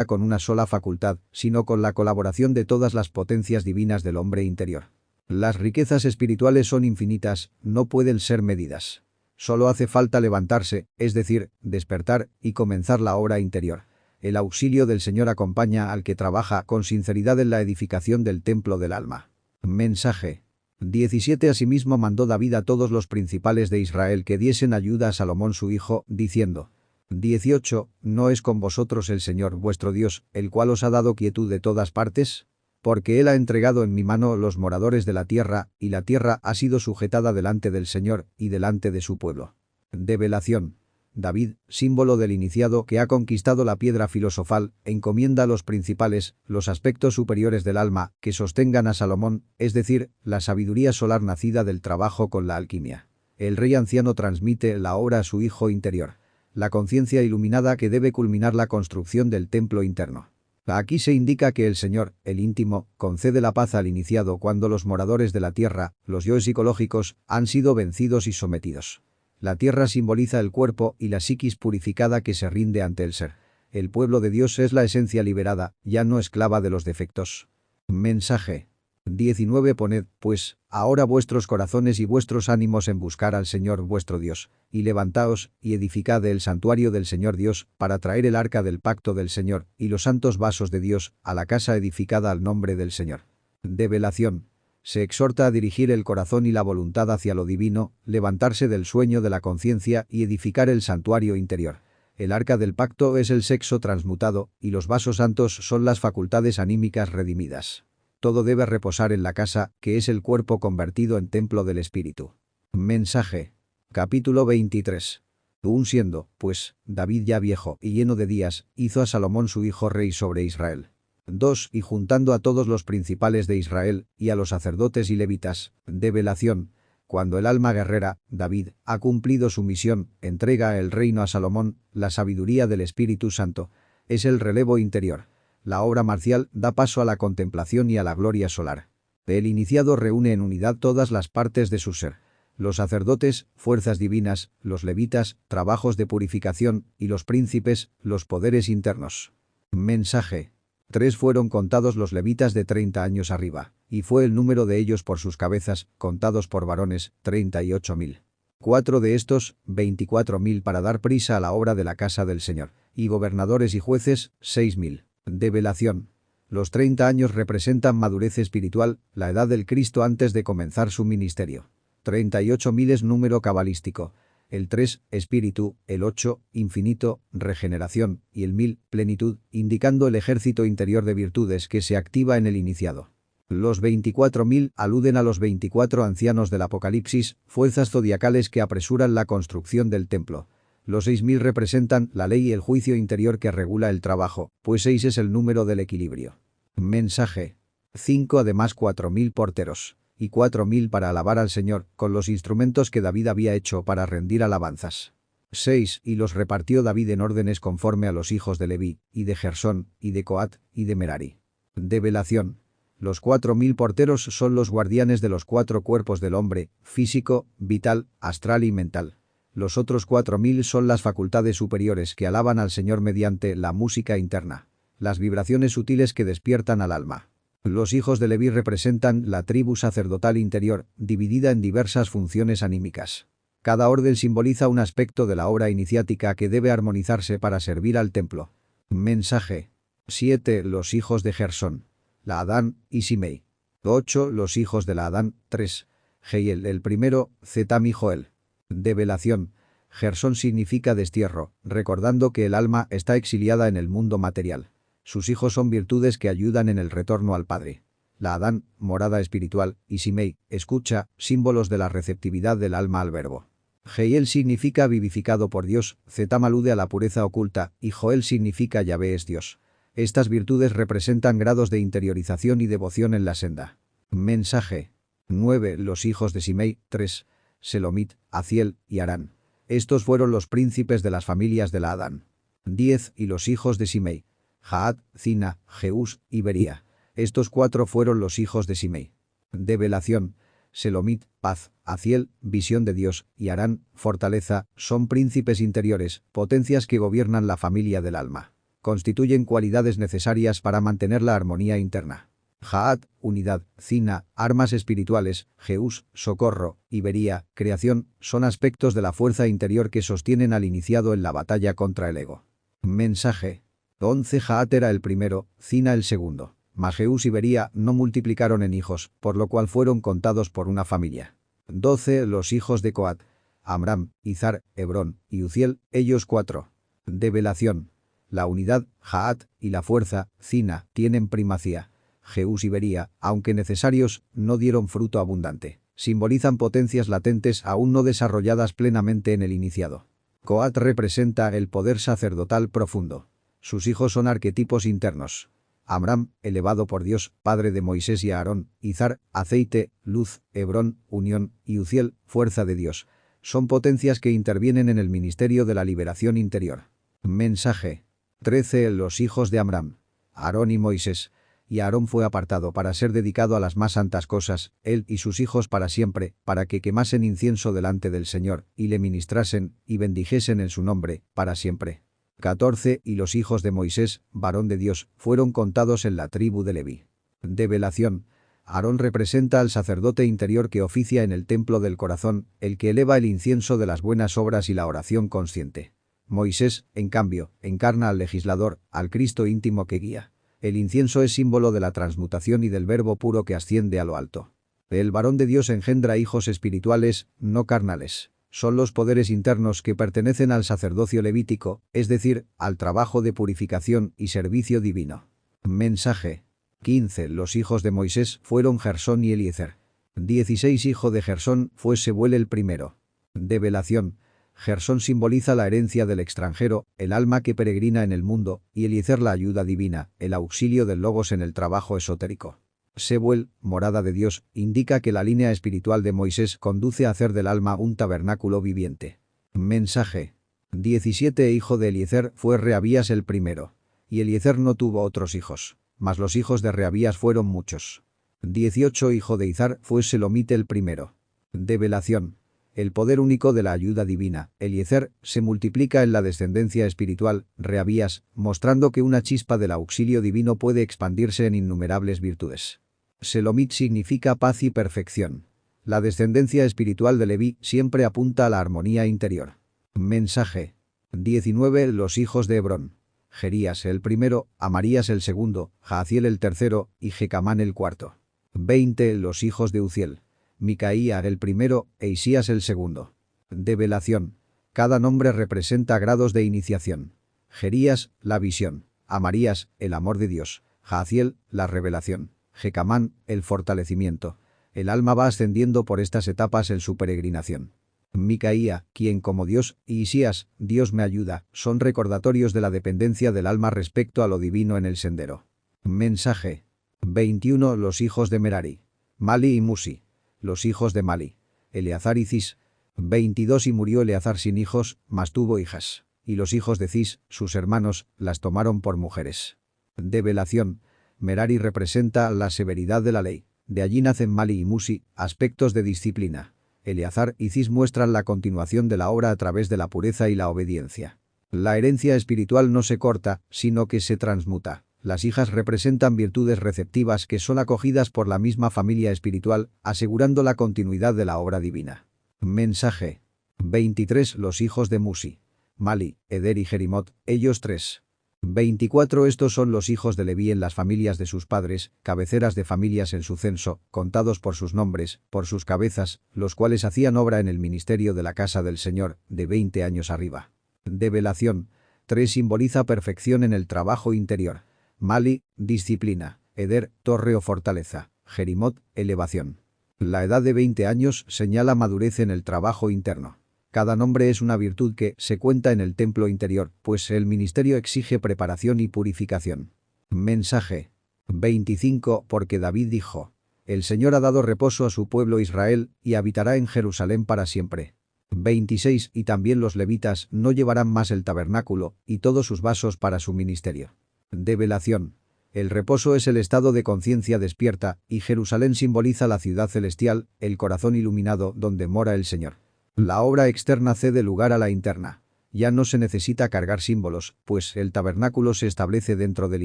con una sola facultad, sino con la colaboración de todas las potencias divinas del hombre interior. Las riquezas espirituales son infinitas, no pueden ser medidas. Solo hace falta levantarse, es decir, despertar y comenzar la obra interior. El auxilio del Señor acompaña al que trabaja con sinceridad en la edificación del templo del alma. Mensaje 17. Asimismo mandó David a todos los principales de Israel que diesen ayuda a Salomón su hijo, diciendo: 18. ¿No es con vosotros el Señor vuestro Dios, el cual os ha dado quietud de todas partes? Porque él ha entregado en mi mano los moradores de la tierra, y la tierra ha sido sujetada delante del Señor y delante de su pueblo. Develación. David, símbolo del iniciado que ha conquistado la piedra filosofal, encomienda a los principales, los aspectos superiores del alma, que sostengan a Salomón, es decir, la sabiduría solar nacida del trabajo con la alquimia. El rey anciano transmite la obra a su hijo interior, la conciencia iluminada que debe culminar la construcción del templo interno. Aquí se indica que el Señor, el íntimo, concede la paz al iniciado cuando los moradores de la tierra, los yoes psicológicos, han sido vencidos y sometidos. La tierra simboliza el cuerpo y la psiquis purificada que se rinde ante el ser. El pueblo de Dios es la esencia liberada, ya no esclava de los defectos. Mensaje 19. Poned, pues, ahora vuestros corazones y vuestros ánimos en buscar al Señor vuestro Dios, y levantaos, y edificad el santuario del Señor Dios, para traer el arca del pacto del Señor, y los santos vasos de Dios, a la casa edificada al nombre del Señor. Develación. Se exhorta a dirigir el corazón y la voluntad hacia lo divino, levantarse del sueño de la conciencia y edificar el santuario interior. El arca del pacto es el sexo transmutado, y los vasos santos son las facultades anímicas redimidas. Todo debe reposar en la casa, que es el cuerpo convertido en templo del espíritu. Mensaje. Capítulo 23. Aun siendo, pues, David ya viejo y lleno de días, hizo a Salomón su hijo rey sobre Israel. 2. Y juntando a todos los principales de Israel, y a los sacerdotes y levitas, develación. Cuando el alma guerrera, David, ha cumplido su misión, entrega el reino a Salomón, la sabiduría del Espíritu Santo. Es el relevo interior. La obra marcial da paso a la contemplación y a la gloria solar. El iniciado reúne en unidad todas las partes de su ser. Los sacerdotes, fuerzas divinas, los levitas, trabajos de purificación, y los príncipes, los poderes internos. Mensaje. 3. Fueron contados los levitas de 30 años arriba, y fue el número de ellos por sus cabezas, contados por varones, 38.000. 4 de estos, 24.000 para dar prisa a la obra de la casa del Señor, y gobernadores y jueces, 6.000. Develación. Los 30 años representan madurez espiritual, la edad del Cristo antes de comenzar su ministerio. 38.000 es número cabalístico. El 3, espíritu, el 8, infinito, regeneración, y el 1000, plenitud, indicando el ejército interior de virtudes que se activa en el iniciado. Los 24.000 aluden a los 24 ancianos del Apocalipsis, fuerzas zodiacales que apresuran la construcción del templo. Los 6.000 representan la ley y el juicio interior que regula el trabajo, pues 6 es el número del equilibrio. Mensaje. 5. Además 4.000 porteros, y 4.000 para alabar al Señor, con los instrumentos que David había hecho para rendir alabanzas. 6. Y los repartió David en órdenes conforme a los hijos de Leví, y de Gersón, y de Coat, y de Merari. Develación. Los 4.000 porteros son los guardianes de los 4 cuerpos del hombre, físico, vital, astral y mental. Los otros 4.000 son las facultades superiores que alaban al Señor mediante la música interna, las vibraciones sutiles que despiertan al alma. Los hijos de Leví representan la tribu sacerdotal interior, dividida en diversas funciones anímicas. Cada orden simboliza un aspecto de la obra iniciática que debe armonizarse para servir al templo. Mensaje. 7. Los hijos de Gersón, Laadán y Simei. 8. Los hijos de Laadán, 3. Jehiel el primero, Zetam y Joel. Develación. Gersón significa destierro, recordando que el alma está exiliada en el mundo material. Sus hijos son virtudes que ayudan en el retorno al Padre. Laadán, morada espiritual, y Simei, escucha, símbolos de la receptividad del alma al verbo. Jehiel significa vivificado por Dios, Zetam alude a la pureza oculta, y Joel significa Yahvé es Dios. Estas virtudes representan grados de interiorización y devoción en la senda. Mensaje. 9. Los hijos de Simei, 3. Selomit, Aziel y Arán. Estos fueron los príncipes de las familias de Laadán. 10. Y los hijos de Simei. Jaat, Zina, Jeús y Bería. Estos 4 fueron los hijos de Simei. Develación. Selomit, paz, Aziel, visión de Dios, y Arán, fortaleza, son príncipes interiores, potencias que gobiernan la familia del alma. constituyen cualidades necesarias para mantener la armonía interna. Jaat, unidad, Cina, armas espirituales, Jeús, socorro, y Bería, creación, son aspectos de la fuerza interior que sostienen al iniciado en la batalla contra el ego. Mensaje. 11 Jaat era el primero, Cina el segundo. Mas Jeús y Bería no multiplicaron en hijos, por lo cual fueron contados por una familia. 12 Los hijos de Coat. Amram, Izar, Hebrón y Uziel, ellos 4. Develación. La unidad, Jaat, y la fuerza, Cina, tienen primacía. Jeús y Bería, aunque necesarios, no dieron fruto abundante. Simbolizan potencias latentes aún no desarrolladas plenamente en el iniciado. Coat representa el poder sacerdotal profundo. Sus hijos son arquetipos internos. Amram, elevado por Dios, padre de Moisés y Aarón, Izar, aceite, luz, Hebrón, unión, y Uziel, fuerza de Dios. Son potencias que intervienen en el ministerio de la liberación interior. Mensaje. 13 Los hijos de Amram. Aarón y Moisés. Y Aarón fue apartado para ser dedicado a las más santas cosas, él y sus hijos para siempre, para que quemasen incienso delante del Señor, y le ministrasen, y bendijesen en su nombre, para siempre. 14 Y los hijos de Moisés, varón de Dios, fueron contados en la tribu de Leví. Develación. Aarón representa al sacerdote interior que oficia en el templo del corazón, el que eleva el incienso de las buenas obras y la oración consciente. Moisés, en cambio, encarna al legislador, al Cristo íntimo que guía. El incienso es símbolo de la transmutación y del verbo puro que asciende a lo alto. El varón de Dios engendra hijos espirituales, no carnales. Son los poderes internos que pertenecen al sacerdocio levítico, es decir, al trabajo de purificación y servicio divino. Mensaje. 15 Los hijos de Moisés fueron Gersón y Eliezer. 16 Hijo de Gersón fue Sebuel el primero. Develación. Gersón simboliza la herencia del extranjero, el alma que peregrina en el mundo, y Eliezer la ayuda divina, el auxilio del Logos en el trabajo esotérico. Sebuel, morada de Dios, indica que la línea espiritual de Moisés conduce a hacer del alma un tabernáculo viviente. Mensaje. 17 Hijo de Eliezer fue Reabías el primero. Y Eliezer no tuvo otros hijos, mas los hijos de Reabías fueron muchos. 18 Hijo de Izar fue Selomite el primero. Develación. El poder único de la ayuda divina, Eliezer, se multiplica en la descendencia espiritual, Reabías, mostrando que una chispa del auxilio divino puede expandirse en innumerables virtudes. Selomit significa paz y perfección. La descendencia espiritual de Leví siempre apunta a la armonía interior. Mensaje. 19 Los hijos de Hebrón. Jerías el primero, Amarías el segundo, Jaaziel el tercero y Jecamán el cuarto. 20 Los hijos de Uziel. Micaía el primero e Isías el segundo. Develación. Cada nombre representa grados de iniciación. Jerías, la visión. Amarías, el amor de Dios. Jaaziel, la revelación. Jecamán, el fortalecimiento. El alma va ascendiendo por estas etapas en su peregrinación. Micaía, quien como Dios, y Isías, Dios me ayuda, son recordatorios de la dependencia del alma respecto a lo divino en el sendero. Mensaje. 21 Los hijos de Merari. Mali y Musi. Los hijos de Mali. Eleazar y Cis. 22 Y murió Eleazar sin hijos, mas tuvo hijas. Y los hijos de Cis, sus hermanos, las tomaron por mujeres. Develación. Merari representa la severidad de la ley. De allí nacen Mali y Musi, aspectos de disciplina. Eleazar y Cis muestran la continuación de la obra a través de la pureza y la obediencia. La herencia espiritual no se corta, sino que se transmuta. Las hijas representan virtudes receptivas que son acogidas por la misma familia espiritual, asegurando la continuidad de la obra divina. Mensaje. 23 Los hijos de Musi. Mali, Eder y Jerimot, ellos 3. 24 Estos son los hijos de Leví en las familias de sus padres, cabeceras de familias en su censo, contados por sus nombres, por sus cabezas, los cuales hacían obra en el ministerio de la casa del Señor, de 20 años arriba. Develación. 3 Simboliza perfección en el trabajo interior. Mali, disciplina. Eder, torre o fortaleza. Jerimot, elevación. La edad de 20 años señala madurez en el trabajo interno. Cada nombre es una virtud que se cuenta en el templo interior, pues el ministerio exige preparación y purificación. Mensaje. 25 Porque David dijo: El Señor ha dado reposo a su pueblo Israel, y habitará en Jerusalén para siempre. 26 Y también los levitas no llevarán más el tabernáculo, y todos sus vasos para su ministerio. Develación. El reposo es el estado de conciencia despierta, y Jerusalén simboliza la ciudad celestial, el corazón iluminado donde mora el Señor. La obra externa cede lugar a la interna. Ya no se necesita cargar símbolos, pues el tabernáculo se establece dentro del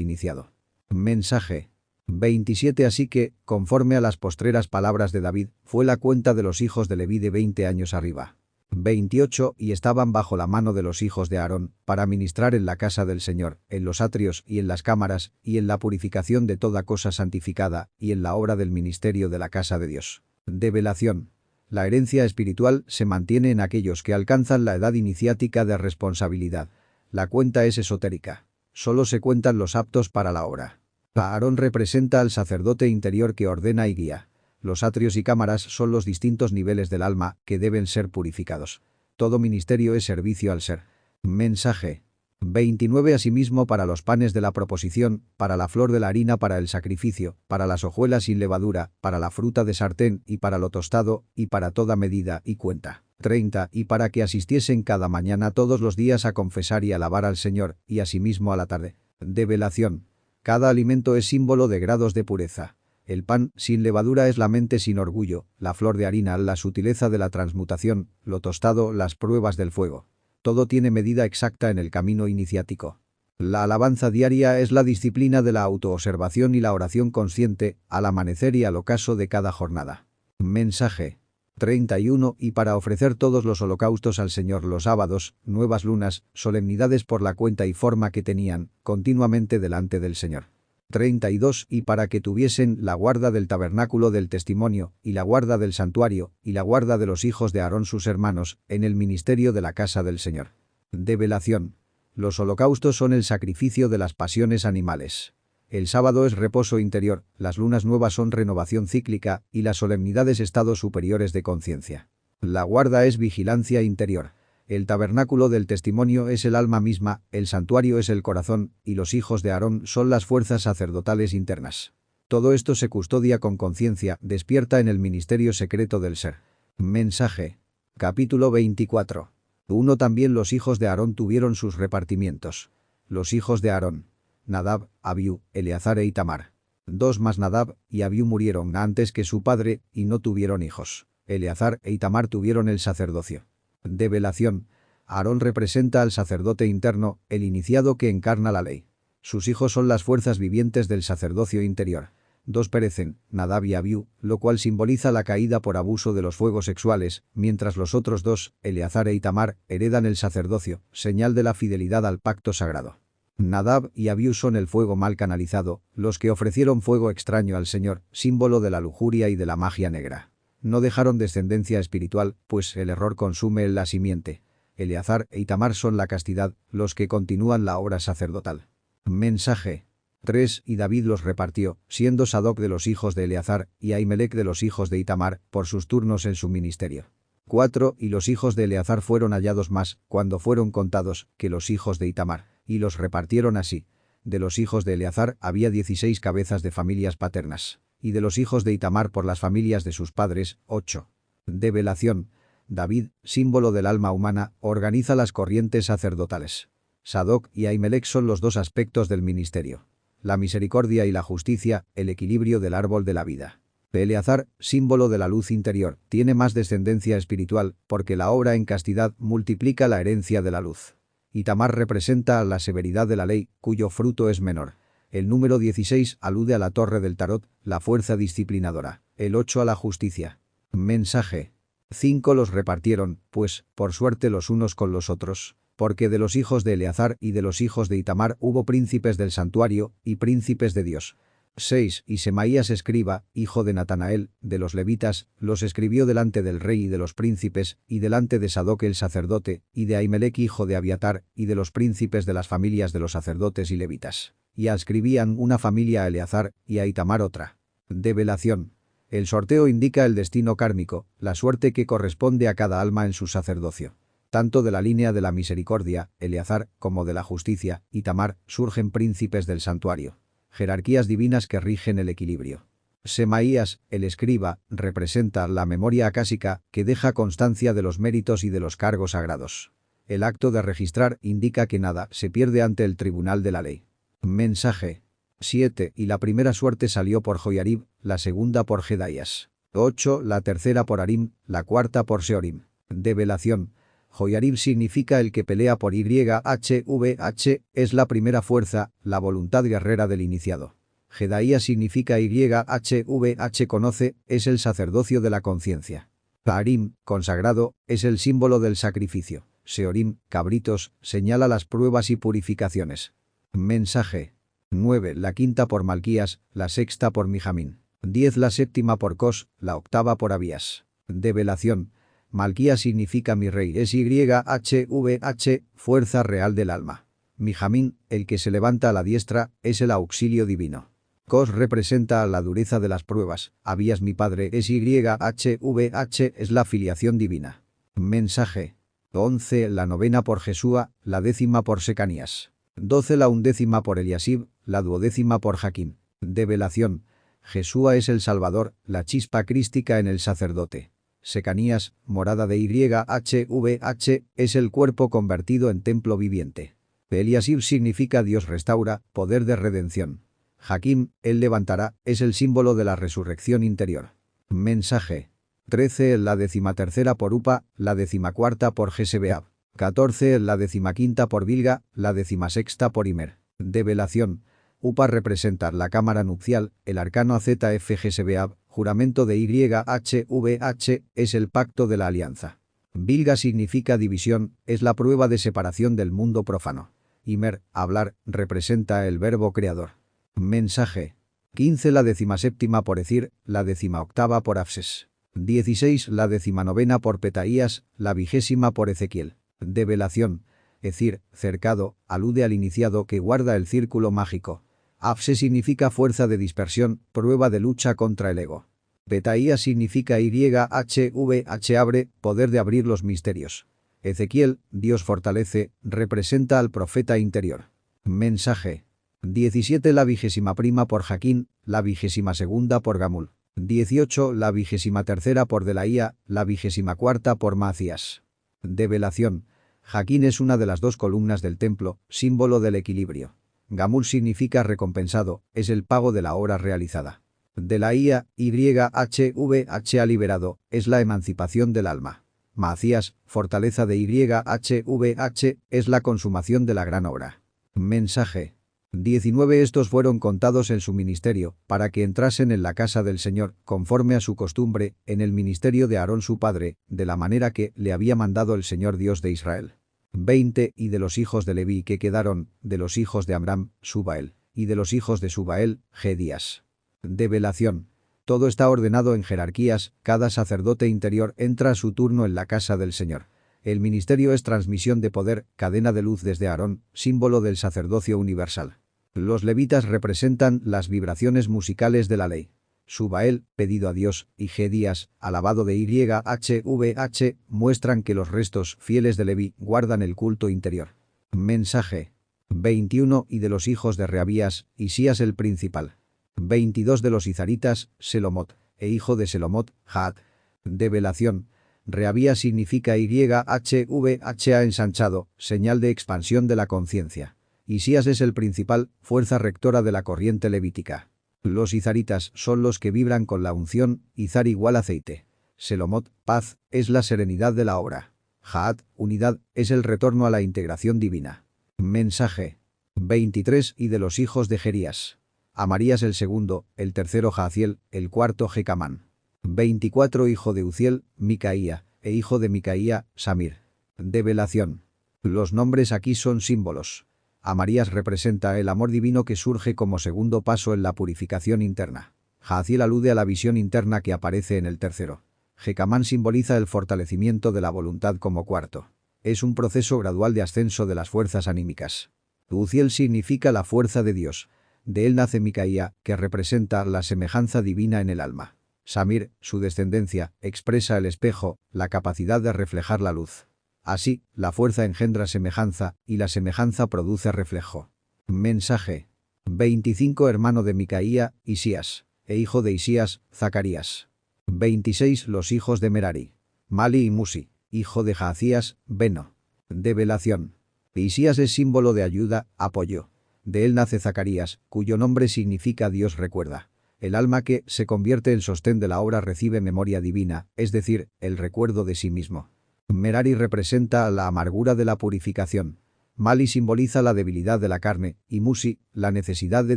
iniciado. Mensaje 27. Así que, conforme a las postreras palabras de David, fue la cuenta de los hijos de Leví de 20 años arriba. 28. Y estaban bajo la mano de los hijos de Aarón, para ministrar en la casa del Señor, en los atrios y en las cámaras, y en la purificación de toda cosa santificada, y en la obra del ministerio de la casa de Dios. Develación. La herencia espiritual se mantiene en aquellos que alcanzan la edad iniciática de responsabilidad. La cuenta es esotérica. Solo se cuentan los aptos para la obra. Aarón representa al sacerdote interior que ordena y guía. Los atrios y cámaras son los distintos niveles del alma que deben ser purificados. Todo ministerio es servicio al ser. Mensaje 29. Asimismo para los panes de la proposición, para la flor de la harina para el sacrificio, para las hojuelas sin levadura, para la fruta de sartén y para lo tostado, y para toda medida y cuenta. 30. Y para que asistiesen cada mañana todos los días a confesar y alabar al Señor, y asimismo a la tarde. Develación. Cada alimento es símbolo de grados de pureza. El pan sin levadura es la mente sin orgullo, la flor de harina la sutileza de la transmutación, lo tostado las pruebas del fuego. Todo tiene medida exacta en el camino iniciático. La alabanza diaria es la disciplina de la autoobservación y la oración consciente, al amanecer y al ocaso de cada jornada. Mensaje 31. Y para ofrecer todos los holocaustos al Señor los sábados, nuevas lunas, solemnidades por la cuenta y forma que tenían, continuamente delante del Señor. 32. Y para que tuviesen la guarda del tabernáculo del testimonio, y la guarda del santuario, y la guarda de los hijos de Aarón sus hermanos, en el ministerio de la casa del Señor. Develación. Los holocaustos son el sacrificio de las pasiones animales. El sábado es reposo interior, las lunas nuevas son renovación cíclica, y las solemnidades estados superiores de conciencia. La guarda es vigilancia interior. El tabernáculo del testimonio es el alma misma, el santuario es el corazón, y los hijos de Aarón son las fuerzas sacerdotales internas. Todo esto se custodia con conciencia, despierta en el ministerio secreto del ser. Mensaje. Capítulo 24. 1. También los hijos de Aarón tuvieron sus repartimientos. Los hijos de Aarón: Nadab, Abiú, Eleazar e Itamar. 2. Mas Nadab y Abiú murieron antes que su padre, y no tuvieron hijos. Eleazar e Itamar tuvieron el sacerdocio. Develación. Aarón representa al sacerdote interno, el iniciado que encarna la ley. Sus hijos son las fuerzas vivientes del sacerdocio interior. 2. Perecen, Nadab y Abiú, lo cual simboliza la caída por abuso de los fuegos sexuales, mientras los otros dos, Eleazar e Itamar, heredan el sacerdocio, señal de la fidelidad al pacto sagrado. Nadab y Abiú son el fuego mal canalizado, los que ofrecieron fuego extraño al Señor, símbolo de la lujuria y de la magia negra. No dejaron descendencia espiritual, pues el error consume la simiente. Eleazar e Itamar son la castidad, los que continúan la obra sacerdotal. Mensaje. 3. Y David los repartió, siendo Sadoc de los hijos de Eleazar y Ahimelech de los hijos de Itamar, por sus turnos en su ministerio. 4. Y los hijos de Eleazar fueron hallados más, cuando fueron contados, que los hijos de Itamar, y los repartieron así. De los hijos de Eleazar había 16 cabezas de familias paternas, y de los hijos de Itamar por las familias de sus padres, 8. Develación. David, símbolo del alma humana, organiza las corrientes sacerdotales. Sadoc y Ahimelech son los dos aspectos del ministerio: la misericordia y la justicia, el equilibrio del árbol de la vida. Eleazar, símbolo de la luz interior, tiene más descendencia espiritual, porque la obra en castidad multiplica la herencia de la luz. Itamar representa a la severidad de la ley, cuyo fruto es menor. El número 16 alude a la torre del tarot, la fuerza disciplinadora. El 8 a la justicia. Mensaje. 5 los repartieron, pues, por suerte los unos con los otros, porque de los hijos de Eleazar y de los hijos de Itamar hubo príncipes del santuario y príncipes de Dios. 6. Y Semaías escriba, hijo de Natanael, de los levitas, los escribió delante del rey y de los príncipes, y delante de Sadoc el sacerdote, y de Ahimelech hijo de Abiatar, y de los príncipes de las familias de los sacerdotes y levitas. Y adscribían una familia a Eleazar, y a Itamar otra. Develación. El sorteo indica el destino kármico, la suerte que corresponde a cada alma en su sacerdocio. Tanto de la línea de la misericordia, Eleazar, como de la justicia, Itamar, surgen príncipes del santuario. Jerarquías divinas que rigen el equilibrio. Semaías, el escriba, representa la memoria acásica que deja constancia de los méritos y de los cargos sagrados. El acto de registrar indica que nada se pierde ante el tribunal de la ley. Mensaje. 7. Y la primera suerte salió por Joiarib, la segunda por Jedaías. 8. La tercera por Arim, la cuarta por Seorim. Develación. Joyarib significa el que pelea por YHVH, es la primera fuerza, la voluntad guerrera del iniciado. Jedaía significa YHVH conoce, es el sacerdocio de la conciencia. Ta'arim, consagrado, es el símbolo del sacrificio. Seorim, cabritos, señala las pruebas y purificaciones. Mensaje. 9. La quinta por Malquías, la sexta por Mijamín. 10. La séptima por Cos, la octava por Abías. Develación. Malquías significa mi rey, es YHVH, fuerza real del alma. Mijamín, el que se levanta a la diestra, es el auxilio divino. Cos representa la dureza de las pruebas, Abías mi padre es YHVH, es la filiación divina. Mensaje. 11. La novena por Jesúa, la décima por Secanías. 12. La undécima por Eliasib, la duodécima por Jaquín. Develación. Jesúa es el Salvador, la chispa crística en el sacerdote. Secanías, morada de YHVH, es el cuerpo convertido en templo viviente. Eliasib significa Dios restaura, poder de redención. Jaquín, él levantará, es el símbolo de la resurrección interior. Mensaje. 13. La 13ª por Upa, la 14ª por Jesebeab. 14. La 15ª por Bilga, la 16ª por Imer. Develación. Upa representa la cámara nupcial, el arcano ZF Jesebeab, juramento de YHVH, es el pacto de la alianza. Bilga significa división, es la prueba de separación del mundo profano. Imer, hablar, representa el verbo creador. Mensaje. 15. La 17ª por Ezir, la 18ª por Afses. 16. La 19ª por Petaías, la 20ª por Ezequiel. Develación. Ezir, cercado, alude al iniciado que guarda el círculo mágico. Afses significa fuerza de dispersión, prueba de lucha contra el ego. Petaías significa YHVH abre, poder de abrir los misterios. Ezequiel, Dios fortalece, representa al profeta interior. Mensaje. 17. La 21ª por Jaquín, la 22ª por Gamul. 18. La 23ª por Delaía, la 24ª por Macías. Develación. Jaquín es una de las dos columnas del templo, símbolo del equilibrio. Gamul significa recompensado, es el pago de la obra realizada. Delaía, YHVH ha liberado, es la emancipación del alma. Macías, fortaleza de YHVH, es la consumación de la gran obra. Mensaje. 19. Estos fueron contados en su ministerio, para que entrasen en la casa del Señor, conforme a su costumbre, en el ministerio de Aarón su padre, de la manera que le había mandado el Señor Dios de Israel. 20. Y de los hijos de Leví que quedaron, de los hijos de Amram, Subael, y de los hijos de Subael, Gedías. Develación. Todo está ordenado en jerarquías, cada sacerdote interior entra a su turno en la casa del Señor. El ministerio es transmisión de poder, cadena de luz desde Aarón, símbolo del sacerdocio universal. Los levitas representan las vibraciones musicales de la ley. Subael, pedido a Dios, y Gedías, alabado de YHVH, muestran que los restos fieles de Leví guardan el culto interior. Mensaje. 21. Y de los hijos de Reabías, Isías el principal. 22. De los izaritas, Selomot, e hijo de Selomot, Jaat. Develación. Reabías significa YHVH ha ensanchado, señal de expansión de la conciencia. Isías es el principal, fuerza rectora de la corriente levítica. Los izaritas son los que vibran con la unción, izar igual aceite. Selomot, paz, es la serenidad de la obra. Jaat, unidad, es el retorno a la integración divina. Mensaje. 23. Y de los hijos de Jerías. Amarías el segundo, el tercero Jaaziel, el cuarto Jecamán. 24. Hijo de Uziel, Micaía, e hijo de Micaía, Samir. Develación. Los nombres aquí son símbolos. Amarías representa el amor divino que surge como segundo paso en la purificación interna. Jaaziel alude a la visión interna que aparece en el tercero. Jecamán simboliza el fortalecimiento de la voluntad como cuarto. Es un proceso gradual de ascenso de las fuerzas anímicas. Uziel significa la fuerza de Dios. De él nace Micaía, que representa la semejanza divina en el alma. Samir, su descendencia, expresa el espejo, la capacidad de reflejar la luz. Así, la fuerza engendra semejanza, y la semejanza produce reflejo. Mensaje. 25. Hermano de Micaía, Isías, e hijo de Isías, Zacarías. 26. Los hijos de Merari. Mali y Musi, hijo de Jaacías, Beno. Develación. Isías es símbolo de ayuda, apoyo. De él nace Zacarías, cuyo nombre significa Dios recuerda. El alma que se convierte en sostén de la obra recibe memoria divina, es decir, el recuerdo de sí mismo. Merari representa la amargura de la purificación. Mali simboliza la debilidad de la carne y Musi, la necesidad de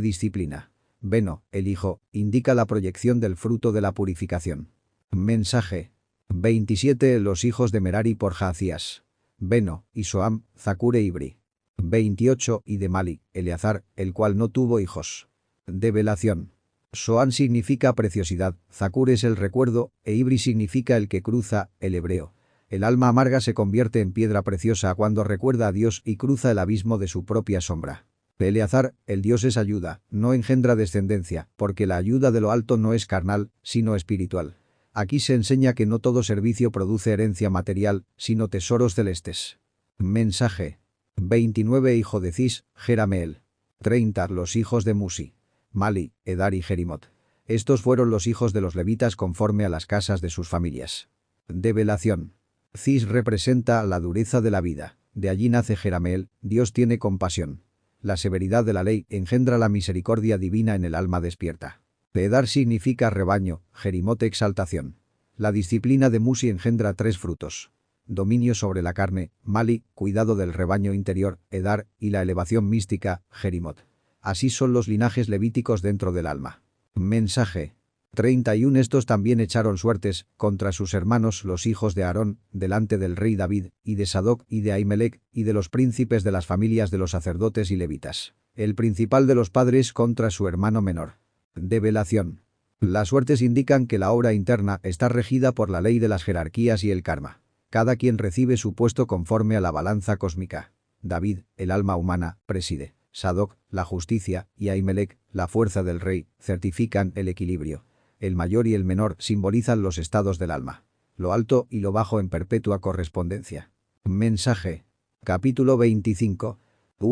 disciplina. Beno, el hijo, indica la proyección del fruto de la purificación. Mensaje. 27 Los hijos de Merari por Jaacías. Beno, y Soam, Zacure y Ibri. 28 Y de Mali, Eleazar, el cual no tuvo hijos. Develación. Soam significa preciosidad, Zacur es el recuerdo, e Ibri significa el que cruza, el hebreo. El alma amarga se convierte en piedra preciosa cuando recuerda a Dios y cruza el abismo de su propia sombra. Eleazar, el Dios es ayuda, no engendra descendencia, porque la ayuda de lo alto no es carnal, sino espiritual. Aquí se enseña que no todo servicio produce herencia material, sino tesoros celestes. Mensaje. 29 Hijo de Cis, Jerameel. 30 Los hijos de Musi. Mali, Edar y Jerimot. Estos fueron los hijos de los levitas conforme a las casas de sus familias. Develación. Cis representa la dureza de la vida. De allí nace Jerameel, Dios tiene compasión. La severidad de la ley engendra la misericordia divina en el alma despierta. Edar significa rebaño, Jerimot exaltación. La disciplina de Musi engendra 3 frutos. Dominio sobre la carne, Mali, cuidado del rebaño interior, Edar, y la elevación mística, Jerimot. Así son los linajes levíticos dentro del alma. Mensaje. 31 Estos también echaron suertes contra sus hermanos los hijos de Aarón, delante del rey David, y de Sadoc y de Ahimelech, y de los príncipes de las familias de los sacerdotes y levitas. El principal de los padres contra su hermano menor. Develación. Las suertes indican que la obra interna está regida por la ley de las jerarquías y el karma. Cada quien recibe su puesto conforme a la balanza cósmica. David, el alma humana, preside. Sadoc, la justicia, y Ahimelech, la fuerza del rey, certifican el equilibrio. El mayor y el menor simbolizan los estados del alma. Lo alto y lo bajo en perpetua correspondencia. Mensaje. Capítulo 25.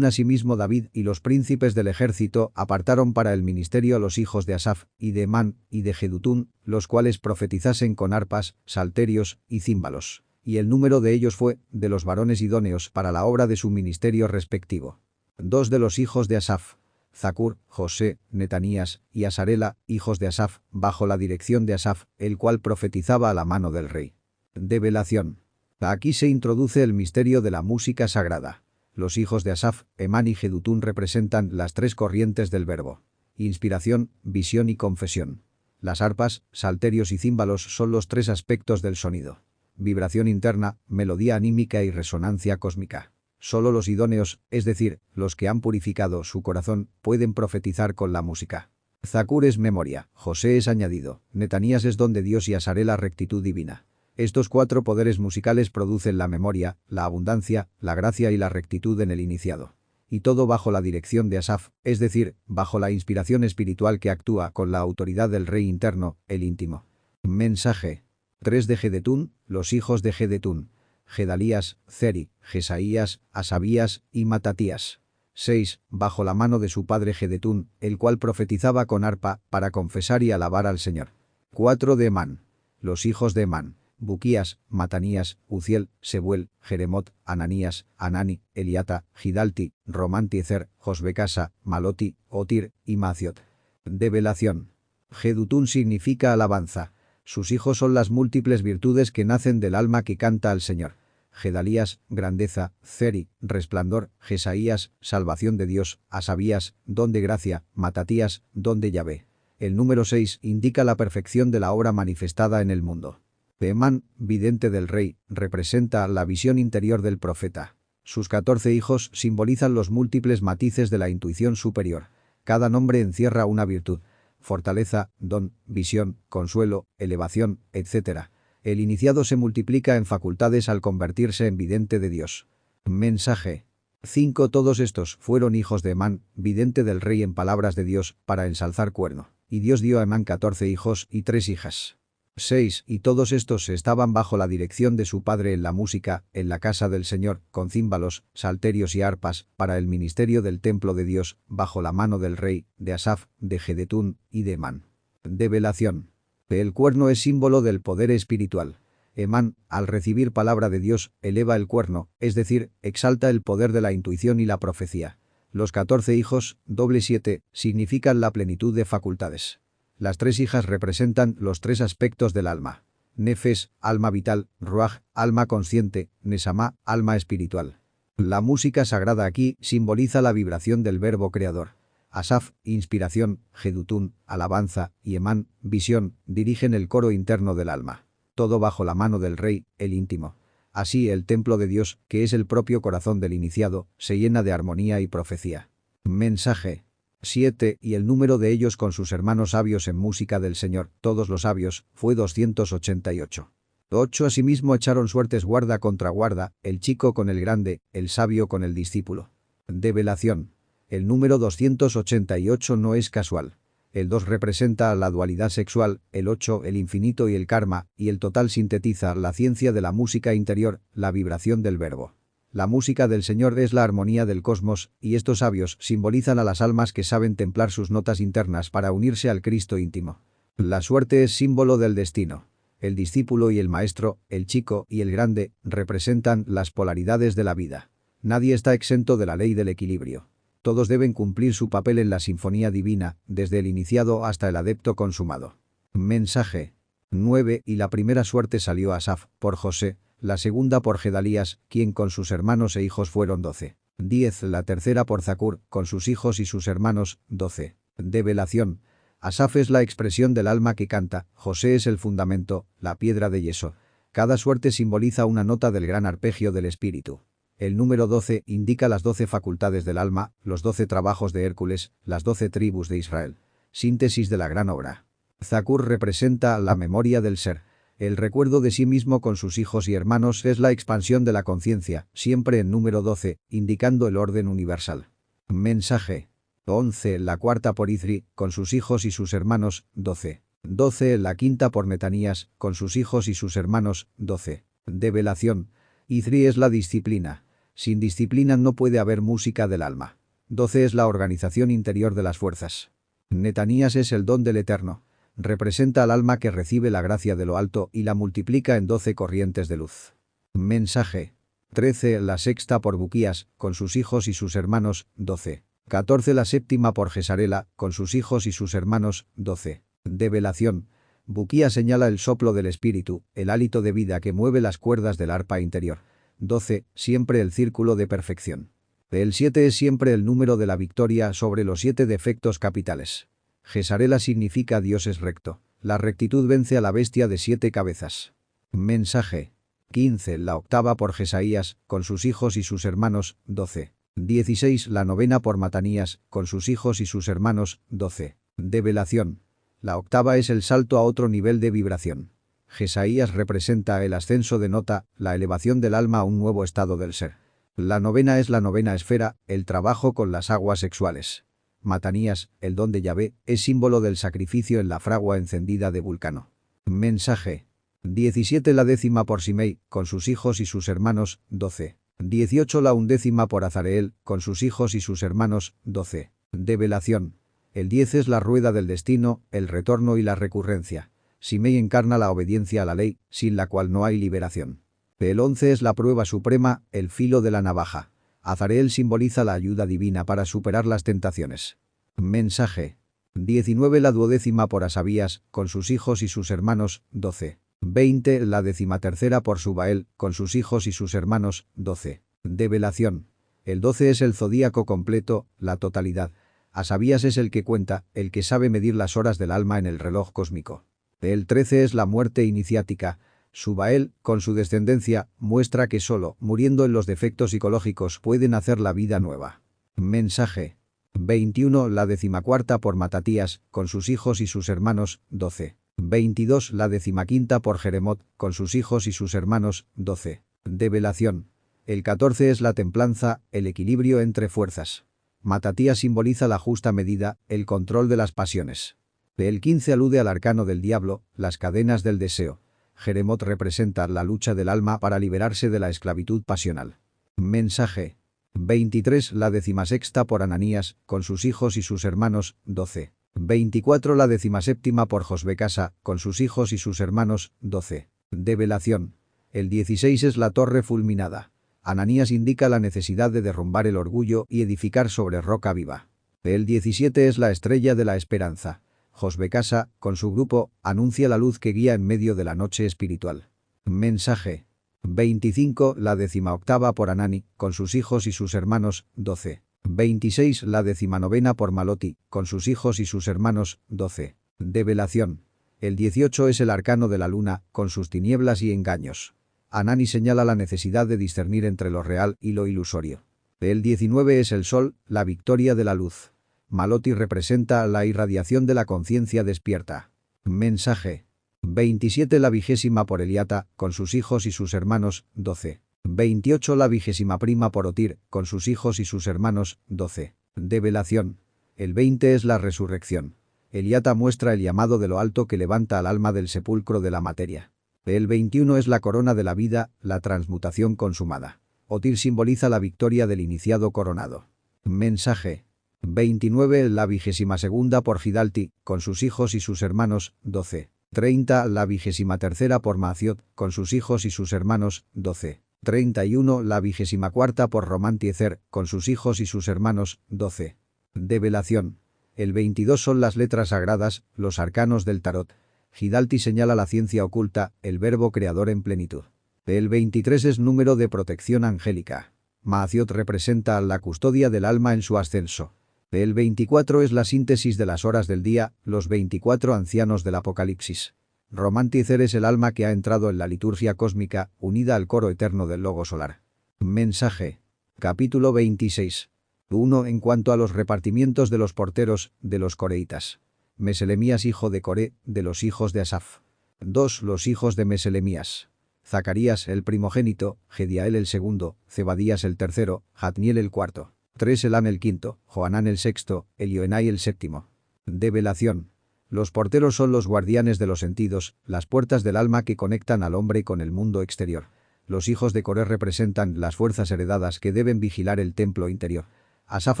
Asimismo David y los príncipes del ejército apartaron para el ministerio a los hijos de Asaf, y de Emán, y de Jedutún, los cuales profetizasen con arpas, salterios y címbalos. Y el número de ellos fue, de los varones idóneos para la obra de su ministerio respectivo. 2 de los hijos de Asaf. Zacur, José, Netanías y Asarela, hijos de Asaf, bajo la dirección de Asaf, el cual profetizaba a la mano del rey. Develación. Aquí se introduce el misterio de la música sagrada. Los hijos de Asaf, Emán y Jedutún representan las 3 corrientes del verbo. Inspiración, visión y confesión. Las arpas, salterios y címbalos son los 3 aspectos del sonido. Vibración interna, melodía anímica y resonancia cósmica. Solo los idóneos, es decir, los que han purificado su corazón, pueden profetizar con la música. Zacur es memoria, José es añadido, Netanías es don de Dios y Asarela rectitud divina. Estos 4 poderes musicales producen la memoria, la abundancia, la gracia y la rectitud en el iniciado. Y todo bajo la dirección de Asaf, es decir, bajo la inspiración espiritual que actúa con la autoridad del rey interno, el íntimo. Mensaje. 3 de Jedetún, los hijos de Jedetún. Gedalías, Ceri, Jesaías, Asabías y Matatías. 6. Bajo la mano de su padre Jedetún, el cual profetizaba con arpa para confesar y alabar al Señor. 4 de Emán. Los hijos de Emán. Buquías, Matanías, Uziel, Sebuel, Jeremot, Ananías, Anani, Eliata, Gidalti, Romantiezer, Josbecasa, Maloti, Otir y Maciot. Develación. Jedutún significa alabanza. Sus hijos son las múltiples virtudes que nacen del alma que canta al Señor. Gedalías, grandeza, Ceri, resplandor, Jesaías, salvación de Dios, Asabías, don de gracia, Matatías, don de Yahvé. El número 6 indica la perfección de la obra manifestada en el mundo. Emán, vidente del rey, representa la visión interior del profeta. Sus 14 hijos simbolizan los múltiples matices de la intuición superior. Cada nombre encierra una virtud. Fortaleza, don, visión, consuelo, elevación, etc. El iniciado se multiplica en facultades al convertirse en vidente de Dios. Mensaje. 5 Todos estos fueron hijos de Emán, vidente del rey en palabras de Dios, para ensalzar cuerno. Y Dios dio a Emán 14 hijos y 3 hijas. 6 Y todos estos estaban bajo la dirección de su padre en la música, en la casa del Señor, con címbalos, salterios y arpas, para el ministerio del templo de Dios, bajo la mano del rey, de Asaf, de Jedetún y de Emán. Develación. El cuerno es símbolo del poder espiritual. Emán, al recibir palabra de Dios, eleva el cuerno, es decir, exalta el poder de la intuición y la profecía. Los 14 hijos, doble 7, significan la plenitud de facultades. Las 3 hijas representan los 3 aspectos del alma. Nefes, alma vital, Ruaj, alma consciente, Nesamá, alma espiritual. La música sagrada aquí simboliza la vibración del verbo creador. Asaf, inspiración, Jedutún, alabanza, y Emán, visión, dirigen el coro interno del alma. Todo bajo la mano del rey, el íntimo. Así el templo de Dios, que es el propio corazón del iniciado, se llena de armonía y profecía. Mensaje 7. Y el número de ellos con sus hermanos sabios en música del Señor, todos los sabios, fue 288. 8. Asimismo echaron suertes guarda contra guarda, el chico con el grande, el sabio con el discípulo. Develación. El número 288 no es casual. El 2 representa la dualidad sexual, el 8 el infinito y el karma, y el total sintetiza la ciencia de la música interior, la vibración del verbo. La música del Señor es la armonía del cosmos, y estos sabios simbolizan a las almas que saben templar sus notas internas para unirse al Cristo íntimo. La suerte es símbolo del destino. El discípulo y el maestro, el chico y el grande, representan las polaridades de la vida. Nadie está exento de la ley del equilibrio. Todos deben cumplir su papel en la sinfonía divina, desde el iniciado hasta el adepto consumado. Mensaje 9. Y la primera suerte salió a Asaf, por José, la segunda por Gedalías, quien con sus hermanos e hijos fueron 12. 10. La tercera por Zacur, con sus hijos y sus hermanos, 12. Develación. Asaf es la expresión del alma que canta, José es el fundamento, la piedra de yeso. Cada suerte simboliza una nota del gran arpegio del espíritu. El número 12 indica las 12 facultades del alma, los 12 trabajos de Hércules, las 12 tribus de Israel. Síntesis de la gran obra. Zacur representa la memoria del ser. El recuerdo de sí mismo con sus hijos y hermanos es la expansión de la conciencia, siempre en número 12, indicando el orden universal. Mensaje 11. La cuarta por Izri, con sus hijos y sus hermanos, 12. 12. La quinta por Metanías, con sus hijos y sus hermanos, 12. Develación. Izri es la disciplina. Sin disciplina no puede haber música del alma. 12 es la organización interior de las fuerzas. Metanías es el don del Eterno. Representa al alma que recibe la gracia de lo alto y la multiplica en 12 corrientes de luz. Mensaje 13. La sexta por Buquías, con sus hijos y sus hermanos, 12. 14. La séptima por Gesarela, con sus hijos y sus hermanos, 12. Develación. Buquías señala el soplo del espíritu, el hálito de vida que mueve las cuerdas del arpa interior. 12. Siempre el círculo de perfección. El 7 es siempre el número de la victoria sobre los 7 defectos capitales. Gesarela significa Dios es recto. La rectitud vence a la bestia de 7 cabezas. Mensaje 15. La octava por Jesaías, con sus hijos y sus hermanos, 12. 16. La novena por Matanías, con sus hijos y sus hermanos, 12. Develación. La octava es el salto a otro nivel de vibración. Jesaías representa el ascenso de nota, la elevación del alma a un nuevo estado del ser. La novena es la novena esfera, el trabajo con las aguas sexuales. Matanías, el don de Yahvé, es símbolo del sacrificio en la fragua encendida de Vulcano. Mensaje 17. La décima por Simei, con sus hijos y sus hermanos, 12. 18. La undécima por Azareel, con sus hijos y sus hermanos, 12. Develación. El 10 es la rueda del destino, el retorno y la recurrencia. Simei encarna la obediencia a la ley, sin la cual no hay liberación. El 11 es la prueba suprema, el filo de la navaja. Azareel simboliza la ayuda divina para superar las tentaciones. Mensaje 19. La duodécima por Asabías, con sus hijos y sus hermanos, 12. 20. La decimatercera por Subael, con sus hijos y sus hermanos, 12. Develación. El 12 es el zodíaco completo, la totalidad. Asabías es el que cuenta, el que sabe medir las horas del alma en el reloj cósmico. El 13 es la muerte iniciática. Subael, con su descendencia, muestra que solo, muriendo en los defectos psicológicos, pueden hacer la vida nueva. Mensaje 21. La decimacuarta por Matatías, con sus hijos y sus hermanos, 12. 22. La decimaquinta por Jeremot, con sus hijos y sus hermanos, 12. Develación. El 14 es la templanza, el equilibrio entre fuerzas. Matatías simboliza la justa medida, el control de las pasiones. El 15 alude al arcano del diablo, las cadenas del deseo. Jeremot representa la lucha del alma para liberarse de la esclavitud pasional. Mensaje 23. La decimasexta por Ananías, con sus hijos y sus hermanos, 12. 24. La decimaséptima por Josbecasa, con sus hijos y sus hermanos, 12. Develación. El 16 es la torre fulminada. Ananías indica la necesidad de derrumbar el orgullo y edificar sobre roca viva. El 17 es la estrella de la esperanza. Josbekasa, con su grupo, anuncia la luz que guía en medio de la noche espiritual. Mensaje. 25. La 18ª por Anani, con sus hijos y sus hermanos, 12. 26. La 19ª por Maloti, con sus hijos y sus hermanos, 12. Develación. El 18 es el arcano de la luna, con sus tinieblas y engaños. Anani señala la necesidad de discernir entre lo real y lo ilusorio. El 19 es el sol, la victoria de la luz. Maloti representa la irradiación de la conciencia despierta. Mensaje. 27 la 20ª por Eliata, con sus hijos y sus hermanos, 12. 28 la 21ª por Otir, con sus hijos y sus hermanos, 12. Develación. El 20 es la resurrección. Eliata muestra el llamado de lo alto que levanta al alma del sepulcro de la materia. El 21 es la corona de la vida, la transmutación consumada. Otir simboliza la victoria del iniciado coronado. Mensaje. 29 la 22ª por Hidalti, con sus hijos y sus hermanos, 12. 30 la 23ª por Maaziot, con sus hijos y sus hermanos, 12. 31 la 24ª por Romantiezer, con sus hijos y sus hermanos, 12. Develación. El 22 son las letras sagradas, los arcanos del tarot. Hidalti señala la ciencia oculta, el verbo creador en plenitud. El 23 es número de protección angélica. Maaziot representa la custodia del alma en su ascenso. El 24 es la síntesis de las horas del día, los 24 ancianos del Apocalipsis. Romantiezer es el alma que ha entrado en la liturgia cósmica, unida al coro eterno del logo solar. Mensaje. Capítulo 26. 1. En cuanto a los repartimientos de los porteros, de los coreitas. Meselemías hijo de Coré, de los hijos de Asaf. 2. Los hijos de Meselemías. Zacarías el primogénito, Gediael el segundo, Zebadías el tercero, Jatniel el cuarto. 3. Elam el quinto, Joanán el sexto, Elioenai el séptimo. Develación. Los porteros son los guardianes de los sentidos, las puertas del alma que conectan al hombre con el mundo exterior. Los hijos de Coré representan las fuerzas heredadas que deben vigilar el templo interior. Asaf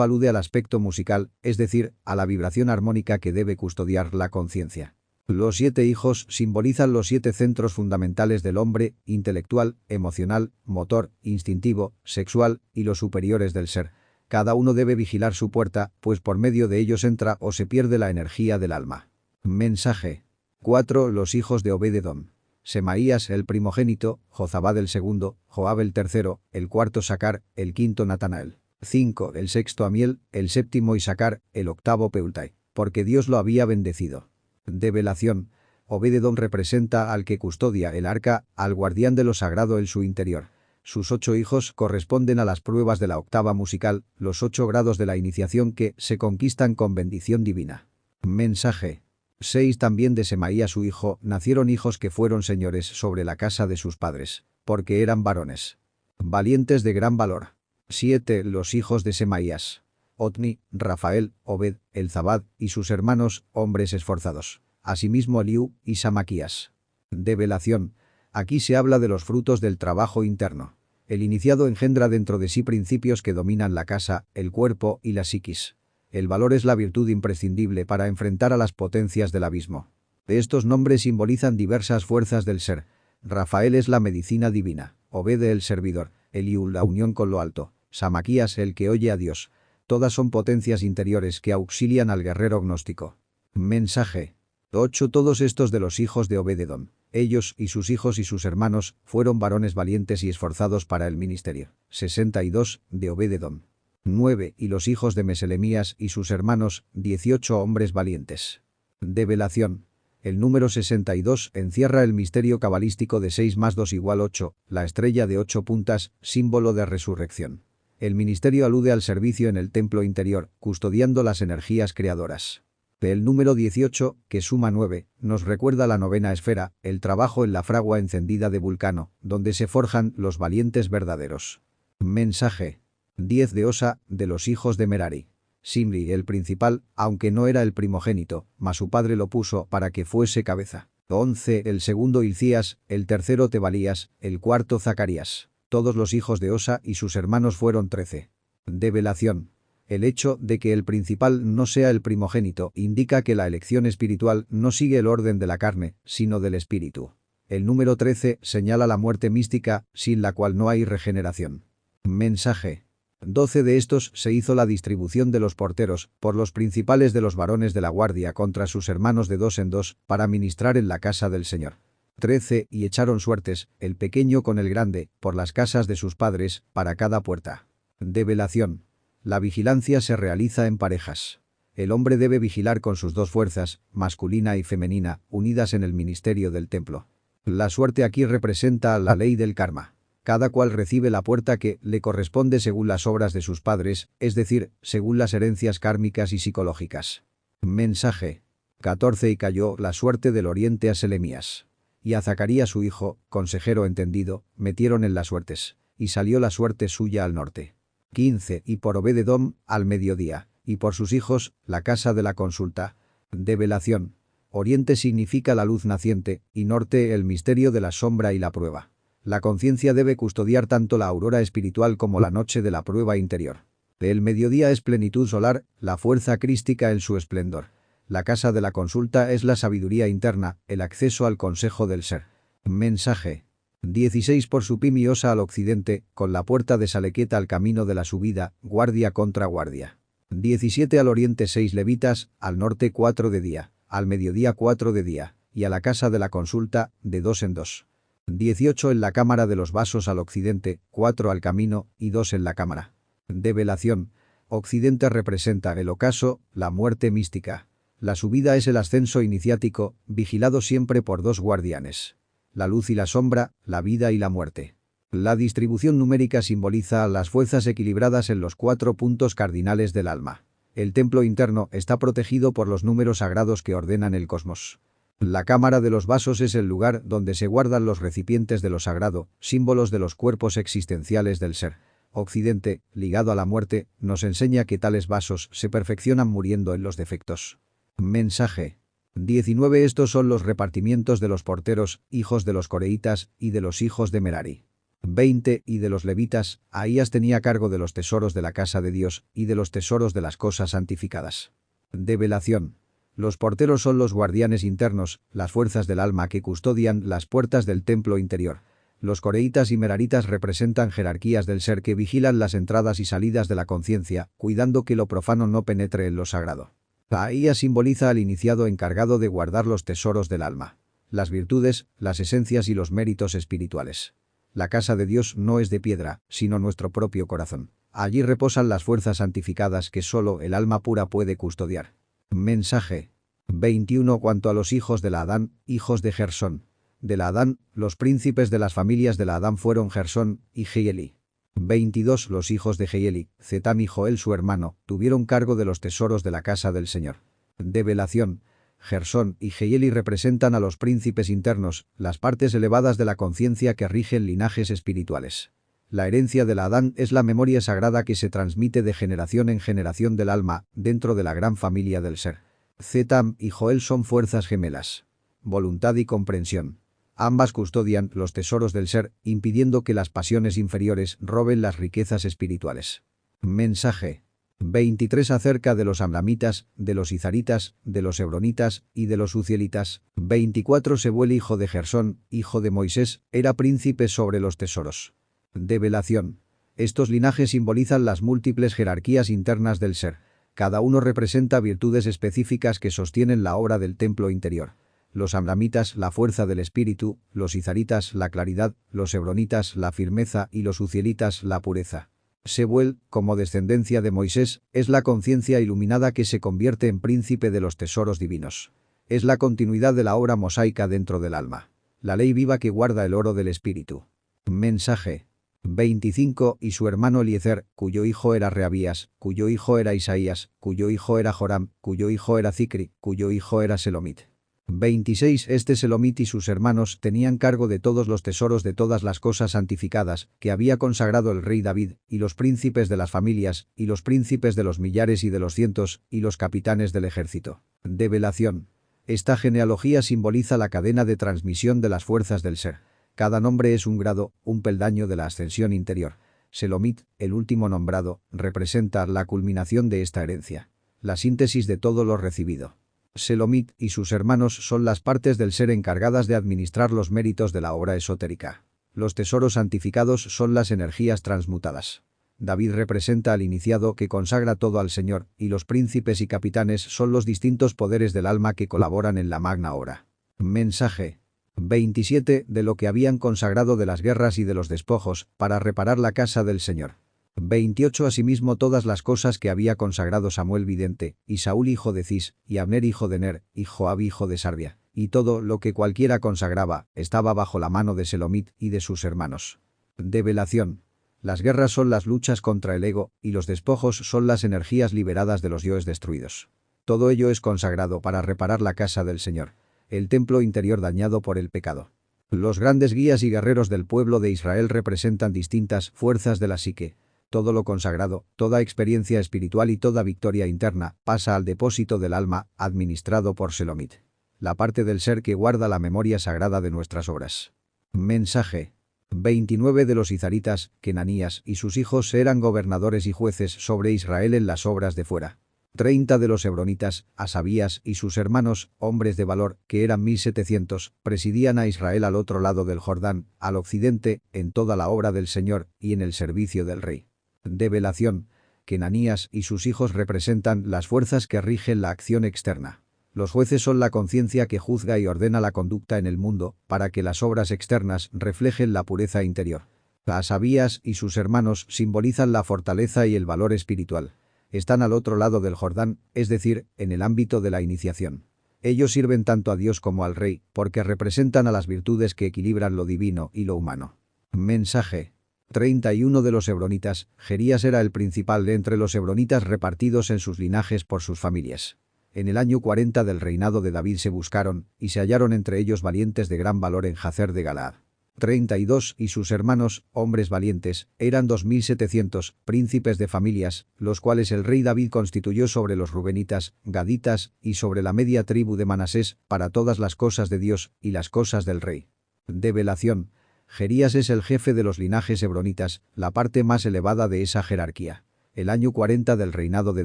alude al aspecto musical, es decir, a la vibración armónica que debe custodiar la conciencia. Los 7 hijos simbolizan los 7 centros fundamentales del hombre, intelectual, emocional, motor, instintivo, sexual y los superiores del ser. Cada uno debe vigilar su puerta, pues por medio de ellos entra o se pierde la energía del alma. Mensaje. 4. Los hijos de Obed-edom. Semaías el primogénito, Jozabad el segundo, Joab el tercero, el cuarto Sacar, el quinto Natanael. 5. El sexto Amiel, el séptimo Isacar, el octavo Peultai, porque Dios lo había bendecido. Develación. Obed-edom representa al que custodia el arca, al guardián de lo sagrado en su interior. Sus 8 hijos corresponden a las pruebas de la octava musical, los 8 grados de la iniciación que se conquistan con bendición divina. Mensaje. 6. También de Semaía su hijo nacieron hijos que fueron señores sobre la casa de sus padres, porque eran varones valientes de gran valor. 7. Los hijos de Semaías. Otni, Rafael, Obed, Elzabad y sus hermanos, hombres esforzados. Asimismo Eliú y Samaquías. Develación. Aquí se habla de los frutos del trabajo interno. El iniciado engendra dentro de sí principios que dominan la casa, el cuerpo y la psiquis. El valor es la virtud imprescindible para enfrentar a las potencias del abismo. Estos nombres simbolizan diversas fuerzas del ser. Rafael es la medicina divina, Obed el servidor, Eliú la unión con lo alto, Samaquías el que oye a Dios. Todas son potencias interiores que auxilian al guerrero gnóstico. Mensaje. 8. Todos estos de los hijos de Obed-edom. Ellos y sus hijos y sus hermanos fueron varones valientes y esforzados para el ministerio. 62. De Obed-edom. 9. Y los hijos de Meselemías y sus hermanos, 18 hombres valientes. Develación. El número 62 encierra el misterio cabalístico de 6 más 2 igual 8, la estrella de 8 puntas, símbolo de resurrección. El ministerio alude al servicio en el templo interior, custodiando las energías creadoras. El número 18, que suma 9, nos recuerda la novena esfera, el trabajo en la fragua encendida de Vulcano, donde se forjan los valientes verdaderos. Mensaje. 10 de Osa, de los hijos de Merari. Simri el principal, aunque no era el primogénito, mas su padre lo puso para que fuese cabeza. 11 el segundo Hilcías, el tercero Tebalías, el cuarto Zacarías. Todos los hijos de Osa y sus hermanos fueron 13. Develación. El hecho de que el principal no sea el primogénito indica que la elección espiritual no sigue el orden de la carne, sino del espíritu. El número 13 señala la muerte mística, sin la cual no hay regeneración. Mensaje. 12 de estos se hizo la distribución de los porteros, por los principales de los varones de la guardia contra sus hermanos de 2 en 2, para ministrar en la casa del Señor. 13 y echaron suertes, el pequeño con el grande, por las casas de sus padres, para cada puerta. De velación. La vigilancia se realiza en parejas. El hombre debe vigilar con sus dos fuerzas, masculina y femenina, unidas en el ministerio del templo. La suerte aquí representa la ley del karma. Cada cual recibe la puerta que le corresponde según las obras de sus padres, es decir, según las herencias kármicas y psicológicas. Mensaje. 14 y cayó la suerte del oriente a Selemías. Y a Zacarías su hijo, consejero entendido, metieron en las suertes, y salió la suerte suya al norte. 15 y por Obed-edom, al mediodía, y por sus hijos, la casa de la consulta. De velación. Oriente significa la luz naciente, y norte el misterio de la sombra y la prueba. La conciencia debe custodiar tanto la aurora espiritual como la noche de la prueba interior. El mediodía es plenitud solar, la fuerza crística en su esplendor. La casa de la consulta es la sabiduría interna, el acceso al consejo del ser. Mensaje. 16 por Supim y Osa al occidente, con la puerta de Salequeta al camino de la subida, guardia contra guardia. 17 al oriente 6 levitas, al norte 4 de día, al mediodía 4 de día, y a la casa de la consulta, de 2 en 2. 18 en la cámara de los vasos al occidente, 4 al camino, y 2 en la cámara. De velación. Occidente representa el ocaso, la muerte mística. La subida es el ascenso iniciático, vigilado siempre por dos guardianes. La luz y la sombra, la vida y la muerte. La distribución numérica simboliza las fuerzas equilibradas en los 4 puntos cardinales del alma. El templo interno está protegido por los números sagrados que ordenan el cosmos. La cámara de los vasos es el lugar donde se guardan los recipientes de lo sagrado, símbolos de los cuerpos existenciales del ser. Occidente, ligado a la muerte, nos enseña que tales vasos se perfeccionan muriendo en los defectos. Mensaje. 19 Estos son los repartimientos de los porteros, hijos de los coreitas, y de los hijos de Merari. 20 y de los levitas, Ahías tenía cargo de los tesoros de la casa de Dios, y de los tesoros de las cosas santificadas. De velación. Los porteros son los guardianes internos, las fuerzas del alma que custodian las puertas del templo interior. Los coreitas y meraritas representan jerarquías del ser que vigilan las entradas y salidas de la conciencia, cuidando que lo profano no penetre en lo sagrado. Ahías simboliza al iniciado encargado de guardar los tesoros del alma, las virtudes, las esencias y los méritos espirituales. La casa de Dios no es de piedra, sino nuestro propio corazón. Allí reposan las fuerzas santificadas que solo el alma pura puede custodiar. Mensaje. 21 Cuanto a los hijos de la Adán, hijos de Gersón. De la Adán, los príncipes de las familias de la Adán fueron Gersón y Jehieli. 22 Los hijos de Jehieli, Zetam y Joel su hermano, tuvieron cargo de los tesoros de la casa del Señor. De velación. Gersón y Jehieli representan a los príncipes internos, las partes elevadas de la conciencia que rigen linajes espirituales. La herencia de la Adán es la memoria sagrada que se transmite de generación en generación del alma, dentro de la gran familia del ser. Zetam y Joel son fuerzas gemelas. Voluntad y comprensión. Ambas custodian los tesoros del ser, impidiendo que las pasiones inferiores roben las riquezas espirituales. Mensaje. 23 Acerca de los amlamitas, de los izaritas, de los hebronitas y de los uzielitas. 24 Sebuel hijo de Gersón, hijo de Moisés, era príncipe sobre los tesoros. De velación. Estos linajes simbolizan las múltiples jerarquías internas del ser. Cada uno representa virtudes específicas que sostienen la obra del templo interior. Los amlamitas, la fuerza del espíritu, los izaritas, la claridad, los hebronitas, la firmeza y los uzielitas, la pureza. Sebuel, como descendencia de Moisés, es la conciencia iluminada que se convierte en príncipe de los tesoros divinos. Es la continuidad de la obra mosaica dentro del alma. La ley viva que guarda el oro del espíritu. Mensaje. 25 Y su hermano Eliezer, cuyo hijo era Reabías, cuyo hijo era Isaías, cuyo hijo era Joram, cuyo hijo era Zicri, cuyo hijo era Selomit. 26 Este Selomit y sus hermanos tenían cargo de todos los tesoros de todas las cosas santificadas que había consagrado el rey David, y los príncipes de las familias, y los príncipes de los millares y de los cientos, y los capitanes del ejército. De velación. Esta genealogía simboliza la cadena de transmisión de las fuerzas del ser. Cada nombre es un grado, un peldaño de la ascensión interior. Selomit, el último nombrado, representa la culminación de esta herencia. La síntesis de todo lo recibido. Selomit y sus hermanos son las partes del ser encargadas de administrar los méritos de la obra esotérica. Los tesoros santificados son las energías transmutadas. David representa al iniciado que consagra todo al Señor, y los príncipes y capitanes son los distintos poderes del alma que colaboran en la magna obra. Mensaje 27 de lo que habían consagrado de las guerras y de los despojos, para reparar la casa del Señor. 28 Asimismo todas las cosas que había consagrado Samuel vidente, y Saúl hijo de Cis, y Abner hijo de Ner, y Joab hijo de Sarvia, y todo lo que cualquiera consagraba, estaba bajo la mano de Selomit y de sus hermanos. Develación. Las guerras son las luchas contra el ego, y los despojos son las energías liberadas de los yoes destruidos. Todo ello es consagrado para reparar la casa del Señor, el templo interior dañado por el pecado. Los grandes guías y guerreros del pueblo de Israel representan distintas fuerzas de la psique. Todo lo consagrado, toda experiencia espiritual y toda victoria interna pasa al depósito del alma, administrado por Selomit, la parte del ser que guarda la memoria sagrada de nuestras obras. Mensaje 29 de los izaritas, Kenanías y sus hijos eran gobernadores y jueces sobre Israel en las obras de fuera. 30 de los hebronitas, Asabías y sus hermanos, hombres de valor, que eran 1700, presidían a Israel al otro lado del Jordán, al occidente, en toda la obra del Señor y en el servicio del rey. Develación. Kenanías y sus hijos representan las fuerzas que rigen la acción externa. Los jueces son la conciencia que juzga y ordena la conducta en el mundo, para que las obras externas reflejen la pureza interior. Asabías y sus hermanos simbolizan la fortaleza y el valor espiritual. Están al otro lado del Jordán, es decir, en el ámbito de la iniciación. Ellos sirven tanto a Dios como al rey, porque representan a las virtudes que equilibran lo divino y lo humano. Mensaje 31 de los hebronitas, Jerías era el principal de entre los hebronitas repartidos en sus linajes por sus familias. En el año 40 del reinado de David se buscaron, y se hallaron entre ellos valientes de gran valor en Jazer de Galaad. 32 y sus hermanos, hombres valientes, eran 2700, príncipes de familias, los cuales el rey David constituyó sobre los rubenitas, gaditas, y sobre la media tribu de Manasés, para todas las cosas de Dios y las cosas del rey. Develación. Jerías es el jefe de los linajes hebronitas, la parte más elevada de esa jerarquía. El año 40 del reinado de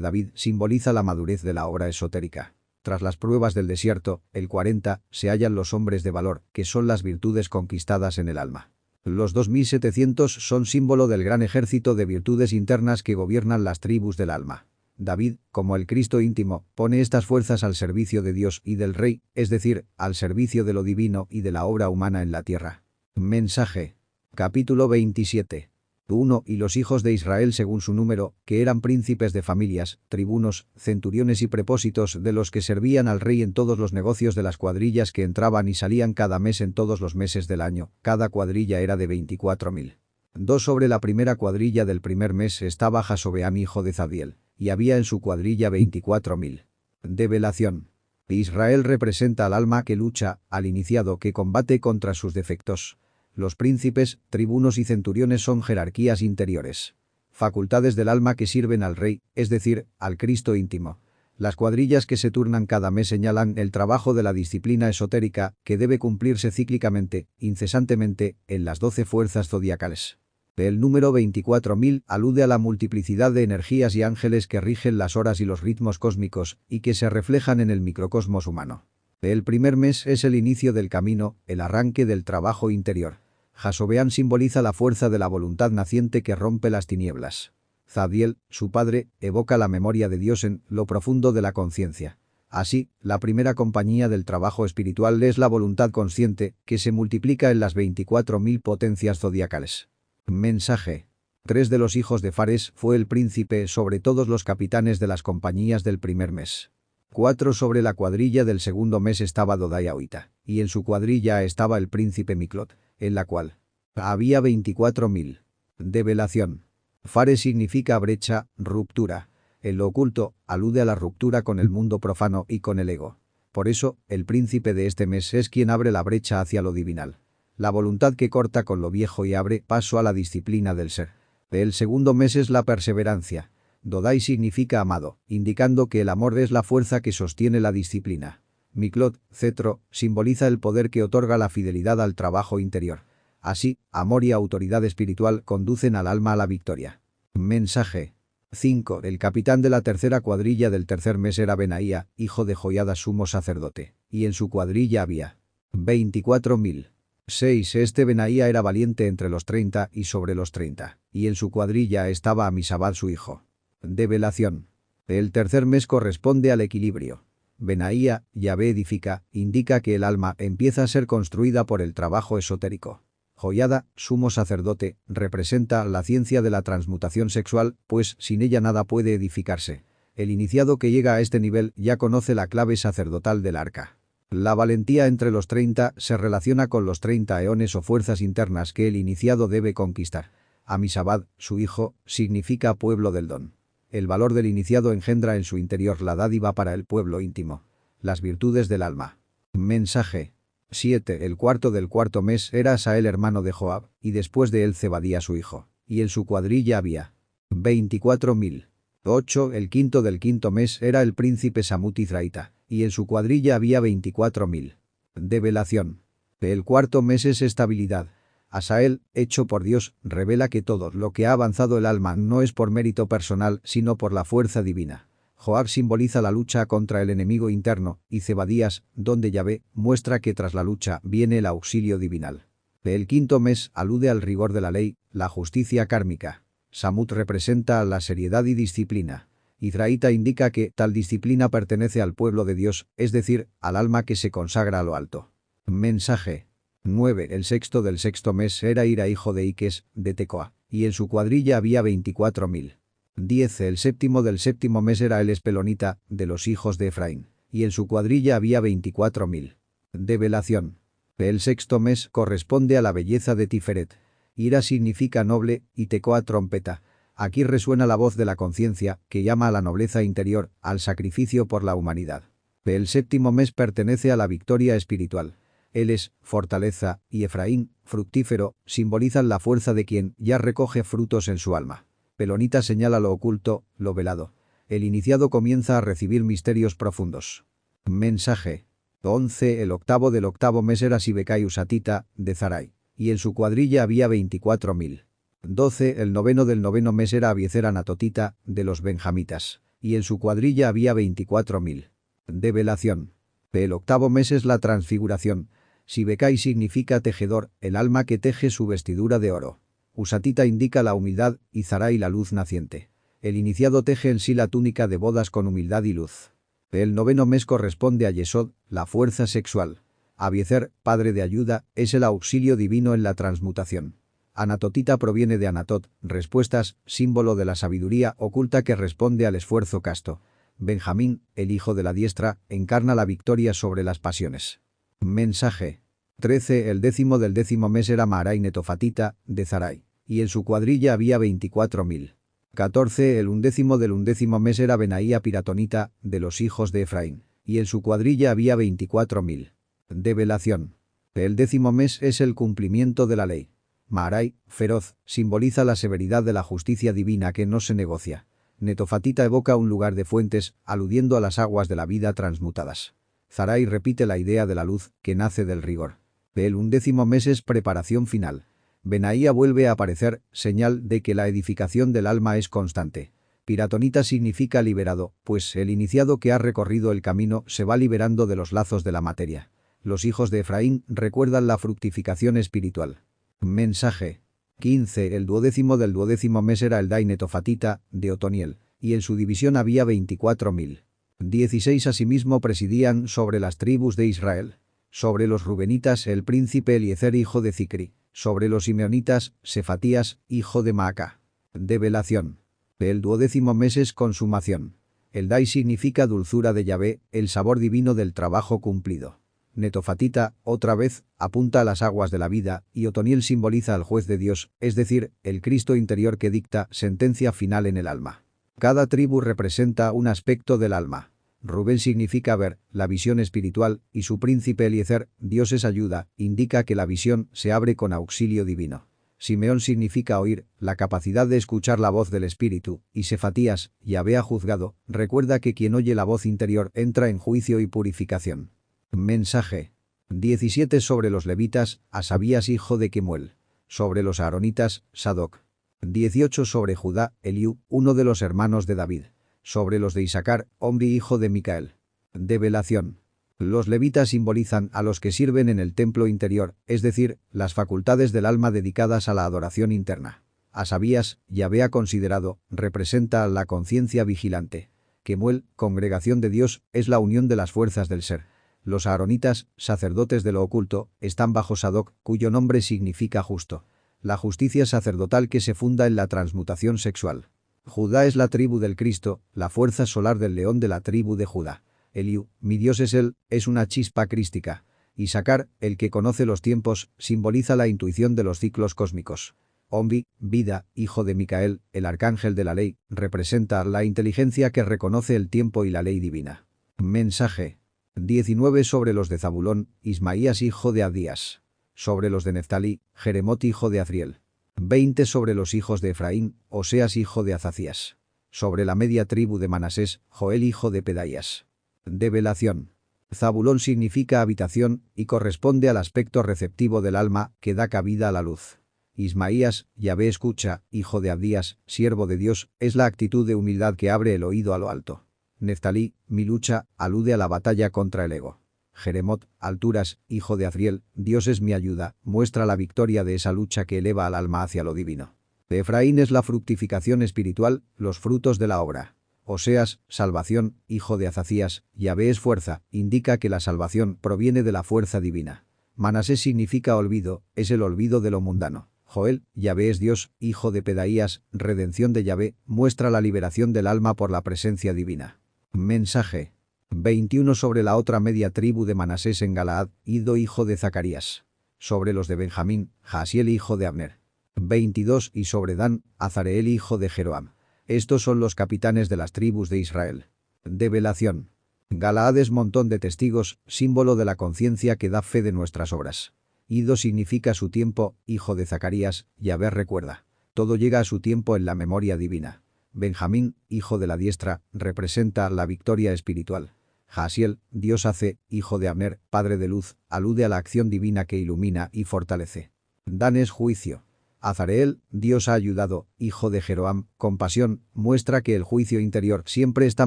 David simboliza la madurez de la obra esotérica. Tras las pruebas del desierto, el 40, se hallan los hombres de valor, que son las virtudes conquistadas en el alma. Los 2700 son símbolo del gran ejército de virtudes internas que gobiernan las tribus del alma. David, como el Cristo íntimo, pone estas fuerzas al servicio de Dios y del Rey, es decir, al servicio de lo divino y de la obra humana en la tierra. Mensaje. Capítulo 27. 1 Y los hijos de Israel según su número, que eran príncipes de familias, tribunos, centuriones y prepósitos de los que servían al rey en todos los negocios de las cuadrillas que entraban y salían cada mes en todos los meses del año, cada cuadrilla era de 24.000. 2 Sobre la primera cuadrilla del primer mes estaba Jasobeam hijo de Zadiel, y había en su cuadrilla 24.000. Develación. Israel representa al alma que lucha, al iniciado que combate contra sus defectos. Los príncipes, tribunos y centuriones son jerarquías interiores. Facultades del alma que sirven al rey, es decir, al Cristo íntimo. Las cuadrillas que se turnan cada mes señalan el trabajo de la disciplina esotérica que debe cumplirse cíclicamente, incesantemente, en las 12 fuerzas zodiacales. El número 24.000 alude a la multiplicidad de energías y ángeles que rigen las horas y los ritmos cósmicos y que se reflejan en el microcosmos humano. El primer mes es el inicio del camino, el arranque del trabajo interior. Jasobeam simboliza la fuerza de la voluntad naciente que rompe las tinieblas. Zadiel, su padre, evoca la memoria de Dios en lo profundo de la conciencia. Así, la primera compañía del trabajo espiritual es la voluntad consciente, que se multiplica en las 24.000 potencias zodiacales. Mensaje. 3 de los hijos de Fares fue el príncipe sobre todos los capitanes de las compañías del primer mes. 4 Sobre la cuadrilla del segundo mes estaba Dodai-Ahorita, y en su cuadrilla estaba el príncipe Miclot, en la cual había 24.000. Develación. Fares significa brecha, ruptura. En lo oculto, alude a la ruptura con el mundo profano y con el ego. Por eso, el príncipe de este mes es quien abre la brecha hacia lo divinal. La voluntad que corta con lo viejo y abre paso a la disciplina del ser. El segundo mes es la perseverancia. Dodai significa amado, indicando que el amor es la fuerza que sostiene la disciplina. Miclot, cetro, simboliza el poder que otorga la fidelidad al trabajo interior. Así, amor y autoridad espiritual conducen al alma a la victoria. Mensaje. 5 El capitán de la tercera cuadrilla del tercer mes era Benaía, hijo de Joiada sumo sacerdote, y en su cuadrilla había 24.000. 6. Este Benaía era valiente entre los 30 y sobre los 30, y en su cuadrilla estaba Amisabad su hijo. Develación. El tercer mes corresponde al equilibrio. Benaía, Yahvé edifica, indica que el alma empieza a ser construida por el trabajo esotérico. Joiada, sumo sacerdote, representa la ciencia de la transmutación sexual, pues sin ella nada puede edificarse. El iniciado que llega a este nivel ya conoce la clave sacerdotal del arca. La valentía entre los 30 se relaciona con los 30 eones o fuerzas internas que el iniciado debe conquistar. Amisabad, su hijo, significa pueblo del don. El valor del iniciado engendra en su interior la dádiva para el pueblo íntimo. Las virtudes del alma. Mensaje. 7. El cuarto del cuarto mes era Asael hermano de Joab, y después de él Zebadía su hijo, y en su cuadrilla había 24.000. 8. El quinto del quinto mes era el príncipe Samut Izraita, y en su cuadrilla había 24.000. Develación. El cuarto mes es estabilidad. Asael, hecho por Dios, revela que todo lo que ha avanzado el alma no es por mérito personal sino por la fuerza divina. Joab simboliza la lucha contra el enemigo interno, y Zebadías, donde Yahvé, muestra que tras la lucha viene el auxilio divinal. El quinto mes alude al rigor de la ley, la justicia kármica. Samut representa la seriedad y disciplina. Izraíta indica que tal disciplina pertenece al pueblo de Dios, es decir, al alma que se consagra a lo alto. Mensaje. 9. El sexto del sexto mes era Ira hijo de Iques, de Tecoa, y en su cuadrilla había 24.000. 10. El séptimo del séptimo mes era el Espelonita, de los hijos de Efraín, y en su cuadrilla había 24.000. Develación. El sexto mes corresponde a la belleza de Tiferet. Ira significa noble y Tecoa trompeta. Aquí resuena la voz de la conciencia, que llama a la nobleza interior, al sacrificio por la humanidad. El séptimo mes pertenece a la victoria espiritual. Él es fortaleza, y Efraín, fructífero, simbolizan la fuerza de quien ya recoge frutos en su alma. Pelonita señala lo oculto, lo velado. El iniciado comienza a recibir misterios profundos. Mensaje. 11. El octavo del octavo mes era Sibekai Usatita, de Zarai, y en su cuadrilla había 24.000. 12. El noveno del noveno mes era Abiezer Anatotita, de los benjamitas, y en su cuadrilla había 24.000. Develación. El octavo mes es la transfiguración. Sibekai significa tejedor, el alma que teje su vestidura de oro. Usatita indica la humildad y Zarai la luz naciente. El iniciado teje en sí la túnica de bodas con humildad y luz. El noveno mes corresponde a Yesod, la fuerza sexual. Abiezer, padre de ayuda, es el auxilio divino en la transmutación. Anatotita proviene de Anatot, respuestas, símbolo de la sabiduría oculta que responde al esfuerzo casto. Benjamín, el hijo de la diestra, encarna la victoria sobre las pasiones. Mensaje. 13. El décimo del décimo mes era Maharai Netofatita, de Zarai, y en su cuadrilla había 24.000. 14. El undécimo del undécimo mes era Benaía Piratonita, de los hijos de Efraín, y en su cuadrilla había 24.000. Develación. El décimo mes es el cumplimiento de la ley. Maharai, feroz, simboliza la severidad de la justicia divina que no se negocia. Netofatita evoca un lugar de fuentes, aludiendo a las aguas de la vida transmutadas. Zarai repite la idea de la luz, que nace del rigor. El undécimo mes es preparación final. Benaía vuelve a aparecer, señal de que la edificación del alma es constante. Piratonita significa liberado, pues el iniciado que ha recorrido el camino se va liberando de los lazos de la materia. Los hijos de Efraín recuerdan la fructificación espiritual. Mensaje. 15. El duodécimo del duodécimo mes era el Dai Netofatita, de Otoniel, y en su división había 24.000. 16. Asimismo presidían sobre las tribus de Israel. Sobre los rubenitas el príncipe Eliezer hijo de Zicri. Sobre los simeonitas, Sefatías, hijo de Maaca. Develación. El duodécimo mes es consumación. El Dai significa dulzura de Yahvé, el sabor divino del trabajo cumplido. Netofatita, otra vez, apunta a las aguas de la vida, y Otoniel simboliza al juez de Dios, es decir, el Cristo interior que dicta sentencia final en el alma. Cada tribu representa un aspecto del alma. Rubén significa ver, la visión espiritual, y su príncipe Eliezer, Dios es ayuda, indica que la visión se abre con auxilio divino. Simeón significa oír, la capacidad de escuchar la voz del espíritu, y Sefatías, Yahvé ha juzgado, recuerda que quien oye la voz interior entra en juicio y purificación. Mensaje. 17. Sobre los levitas, Asabías hijo de Kemuel. Sobre los aaronitas, Sadoc. 18. Sobre Judá, Eliú, uno de los hermanos de David. Sobre los de Isaacar, Omri hijo de Micael. Develación. Los levitas simbolizan a los que sirven en el templo interior, es decir, las facultades del alma dedicadas a la adoración interna. Asabías, Yahvé ha considerado, representa a la conciencia vigilante. Kemuel, congregación de Dios, es la unión de las fuerzas del ser. Los aaronitas, sacerdotes de lo oculto, están bajo Sadoc, cuyo nombre significa justo. La justicia sacerdotal que se funda en la transmutación sexual. Judá es la tribu del Cristo, la fuerza solar del león de la tribu de Judá. Eliú, mi Dios es él, es una chispa crística. Isaacar, el que conoce los tiempos, simboliza la intuición de los ciclos cósmicos. Ombi, vida, hijo de Micael, el arcángel de la ley, representa la inteligencia que reconoce el tiempo y la ley divina. Mensaje. 19 sobre los de Zabulón, Ismaías hijo de Abdías. Sobre los de Neftalí, Jeremot hijo de Azriel. 20 sobre los hijos de Efraín, Oseas hijo de Azacías. Sobre la media tribu de Manasés, Joel hijo de Pedaías. Develación. Zabulón significa habitación y corresponde al aspecto receptivo del alma que da cabida a la luz. Ismaías, Yahvé escucha, hijo de Abdías, siervo de Dios, es la actitud de humildad que abre el oído a lo alto. Neftalí, mi lucha, alude a la batalla contra el ego. Jeremot, alturas, hijo de Azriel, Dios es mi ayuda, muestra la victoria de esa lucha que eleva al alma hacia lo divino. Efraín es la fructificación espiritual, los frutos de la obra. Oseas, salvación, hijo de Azacías, Yahvé es fuerza, indica que la salvación proviene de la fuerza divina. Manasés significa olvido, es el olvido de lo mundano. Joel, Yahvé es Dios, hijo de Pedaías, redención de Yahvé, muestra la liberación del alma por la presencia divina. Mensaje. 21 sobre la otra media tribu de Manasés en Galaad, Ido hijo de Zacarías. Sobre los de Benjamín, Jaasiel hijo de Abner. 22 y sobre Dan, Azareel hijo de Jeroam. Estos son los capitanes de las tribus de Israel. Develación. Galaad es montón de testigos, símbolo de la conciencia que da fe de nuestras obras. Ido significa su tiempo, hijo de Zacarías, Yahvé recuerda. Todo llega a su tiempo en la memoria divina. Benjamín, hijo de la diestra, representa la victoria espiritual. Jaasiel, Dios hace, hijo de Abner, padre de luz, alude a la acción divina que ilumina y fortalece. Dan es juicio. Azareel, Dios ha ayudado, hijo de Jeroam, compasión, muestra que el juicio interior siempre está